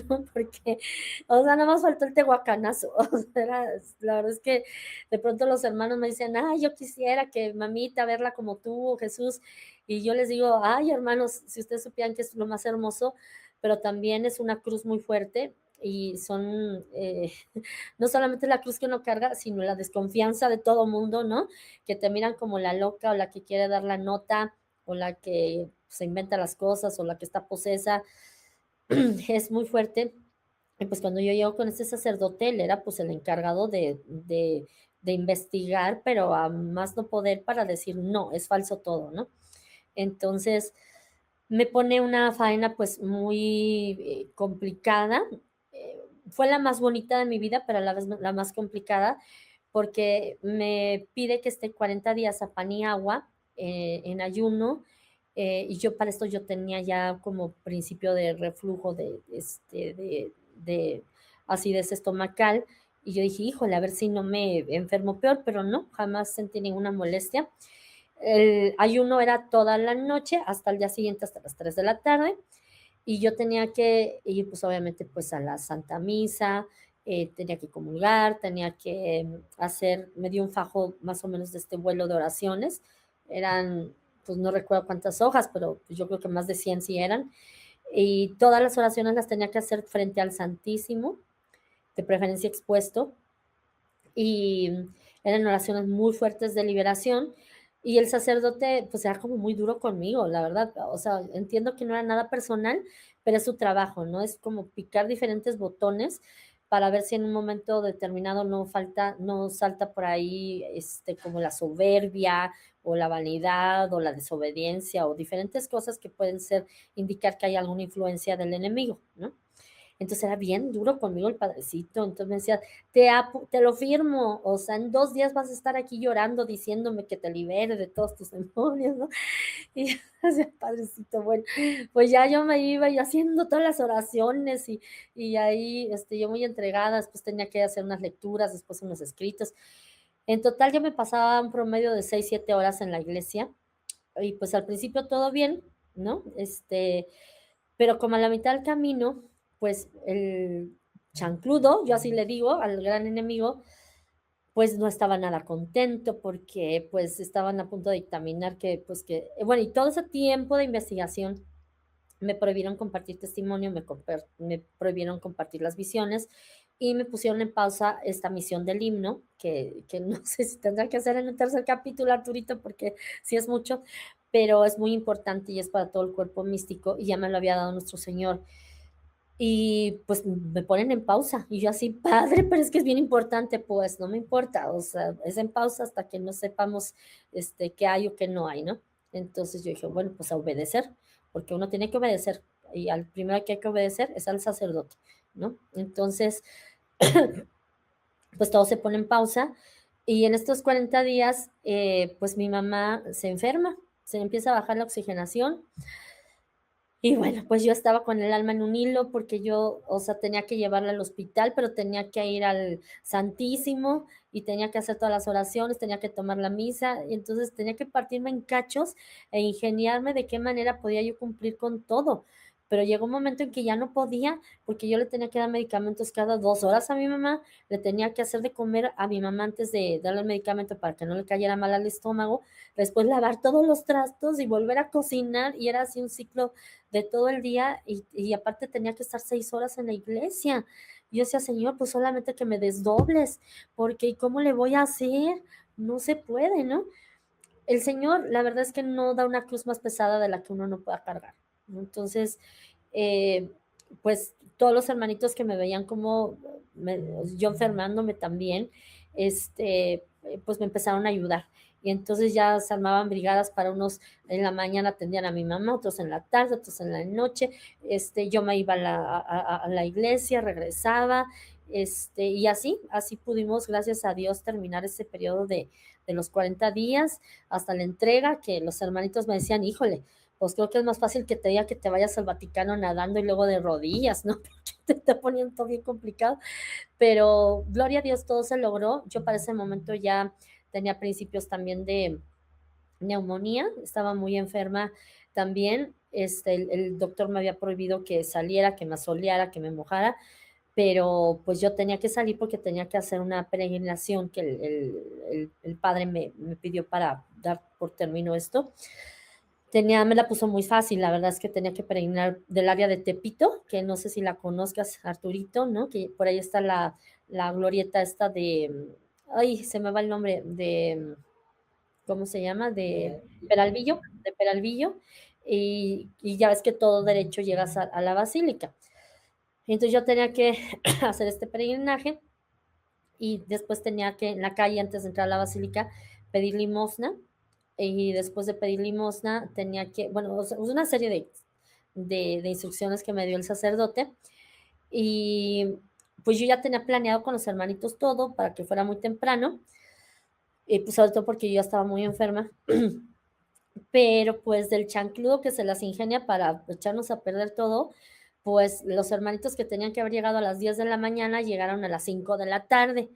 ¿no? Porque, o sea, nada más faltó el tehuacanazo. O sea, la verdad es que de pronto los hermanos me dicen, ay, yo quisiera que mamita verla como tú, Jesús. Y yo les digo, ay, hermanos, si ustedes supieran que es lo más hermoso, pero también es una cruz muy fuerte y son, no solamente la cruz que uno carga, sino la desconfianza de todo mundo, ¿no? Que te miran como la loca o la que quiere dar la nota o la que se inventa las cosas o la que está posesa. Es muy fuerte. Y pues cuando yo llego con este sacerdote, él era pues el encargado de investigar, pero a más no poder para decir, no, es falso todo, ¿no? Entonces, me pone una faena, pues, muy, complicada. Eh, Fue la más bonita de mi vida, pero a la vez la más complicada, porque me pide que esté 40 días a pan y agua, en ayuno, y yo para esto yo tenía ya como principio de reflujo de acidez estomacal, y yo dije: "Híjole, a ver si no me enfermo peor", pero no, jamás sentí ninguna molestia. El ayuno era toda la noche hasta el día siguiente, hasta las 3 de la tarde, y yo tenía que ir, pues, obviamente, pues, a la Santa Misa, tenía que comulgar, tenía que hacer me dio un fajo más o menos de este vuelo de oraciones, eran, pues, no recuerdo cuántas hojas, pero, pues, yo creo que más de 100 sí eran, y todas las oraciones las tenía que hacer frente al Santísimo, de preferencia expuesto, y eran oraciones muy fuertes de liberación. Y el sacerdote, pues era como muy duro conmigo, la verdad. O sea, entiendo que no era nada personal, pero es su trabajo, ¿no? Es como picar diferentes botones para ver si en un momento determinado no salta por ahí como la soberbia o la vanidad o la desobediencia o diferentes cosas que pueden ser indicar que hay alguna influencia del enemigo, ¿no? Entonces era bien duro conmigo el padrecito. Entonces me decía, te lo firmo, o sea, en 2 días vas a estar aquí llorando diciéndome que te libere de todos tus demonios, ¿no? Y yo decía, padrecito, bueno, pues ya yo me iba y haciendo todas las oraciones y ahí yo muy entregada, después tenía que hacer unas lecturas, después unos escritos. En total yo me pasaba un promedio de 6, 7 horas en la iglesia y pues al principio todo bien, ¿no? Pero como a la mitad del camino, pues el chancludo, yo así le digo al gran enemigo, pues no estaba nada contento porque pues estaban a punto de dictaminar que, pues que, bueno, y todo ese tiempo de investigación me prohibieron compartir testimonio, me prohibieron compartir las visiones y me pusieron en pausa esta misión del himno, que no sé si tendrá que hacer en el tercer capítulo, Arturito, porque sí es mucho, pero es muy importante y es para todo el cuerpo místico y ya me lo había dado nuestro Señor. Y pues me ponen en pausa y yo así, padre, pero es que es bien importante, pues no me importa, o sea, es en pausa hasta que no sepamos qué hay o qué no hay, ¿no? Entonces yo dije, bueno, pues a obedecer, porque uno tiene que obedecer y al primero que hay que obedecer es al sacerdote, ¿no? Entonces, pues todo se pone en pausa y en estos 40 días, pues mi mamá se enferma, se le empieza a bajar la oxigenación y bueno, pues yo estaba con el alma en un hilo porque yo, o sea, tenía que llevarla al hospital, pero tenía que ir al Santísimo y tenía que hacer todas las oraciones, tenía que tomar la misa, y entonces tenía que partirme en cachos e ingeniarme de qué manera podía yo cumplir con todo. Pero llegó un momento en que ya no podía, porque yo le tenía que dar medicamentos cada 2 horas a mi mamá, le tenía que hacer de comer a mi mamá antes de darle el medicamento para que no le cayera mal al estómago, después lavar todos los trastos y volver a cocinar, y era así un ciclo de todo el día y aparte tenía que estar 6 horas en la iglesia. Yo decía, Señor, pues solamente que me desdobles, porque ¿y cómo le voy a hacer? No se puede, ¿no? El Señor, la verdad es que no da una cruz más pesada de la que uno no pueda cargar, ¿no? Entonces, eh, pues todos los hermanitos que me veían como yo enfermándome también, pues me empezaron a ayudar. Y entonces ya se armaban brigadas para unos en la mañana atendían a mi mamá, otros en la tarde, otros en la noche. Yo me iba a la iglesia, regresaba, y así pudimos, gracias a Dios, terminar ese periodo de los 40 días hasta la entrega, que los hermanitos me decían, híjole, pues creo que es más fácil que te diga que te vayas al Vaticano nadando y luego de rodillas, ¿no? Porque te está poniendo todo bien complicado. Pero gloria a Dios, todo se logró. Yo para ese momento ya tenía principios también neumonía, estaba muy enferma también. El doctor me había prohibido que saliera, que me asoleara, que me mojara, pero pues yo tenía que salir porque tenía que hacer una peregrinación que el padre me pidió para dar por término esto. Me la puso muy fácil, la verdad es que tenía que peregrinar del área de Tepito, que no sé si la conozcas, Arturito, ¿no? Que por ahí está la glorieta esta ay, se me va el nombre, ¿cómo se llama? De Peralvillo, y ya ves que todo derecho llegas a la basílica. Entonces yo tenía que hacer este peregrinaje y después tenía que en la calle, antes de entrar a la basílica, pedir limosna, y después de pedir limosna tenía que, bueno, o sea, una serie de instrucciones que me dio el sacerdote, y pues yo ya tenía planeado con los hermanitos todo para que fuera muy temprano, y pues sobre todo porque yo ya estaba muy enferma, pero pues del chancludo que se las ingenia para echarnos a perder todo, pues los hermanitos que tenían que haber llegado a las 10 de la mañana llegaron a las 5 de la tarde.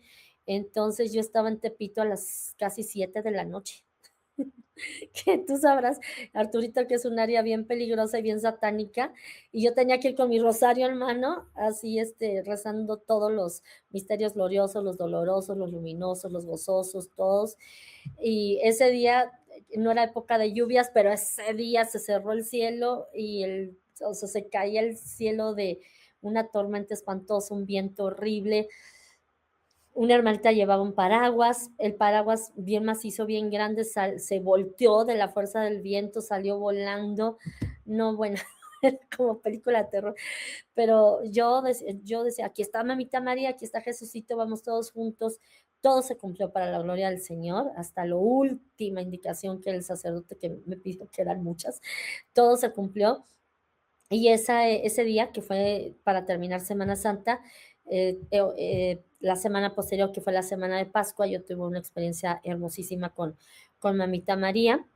Entonces yo estaba en Tepito a las casi 7 de la noche. Que tú sabrás, Arturito, que es un área bien peligrosa y bien satánica, y yo tenía que ir con mi rosario en mano, así, rezando todos los misterios gloriosos, los dolorosos, los luminosos, los gozosos, todos. Y ese día no era época de lluvias, pero ese día se cerró el cielo y o sea, se caía el cielo de una tormenta espantosa, un viento horrible. Una hermanita llevaba un paraguas, el paraguas bien macizo, bien grande, se volteó de la fuerza del viento, salió volando. No, bueno, era como película de terror. Pero yo decía, aquí está Mamita María, aquí está Jesucito, vamos todos juntos. Todo se cumplió para la gloria del Señor, hasta la última indicación que el sacerdote que me pidió, que eran muchas, todo se cumplió. Y ese día, que fue para terminar Semana Santa, la semana posterior, que fue la semana de Pascua, yo tuve una experiencia hermosísima con Mamita María.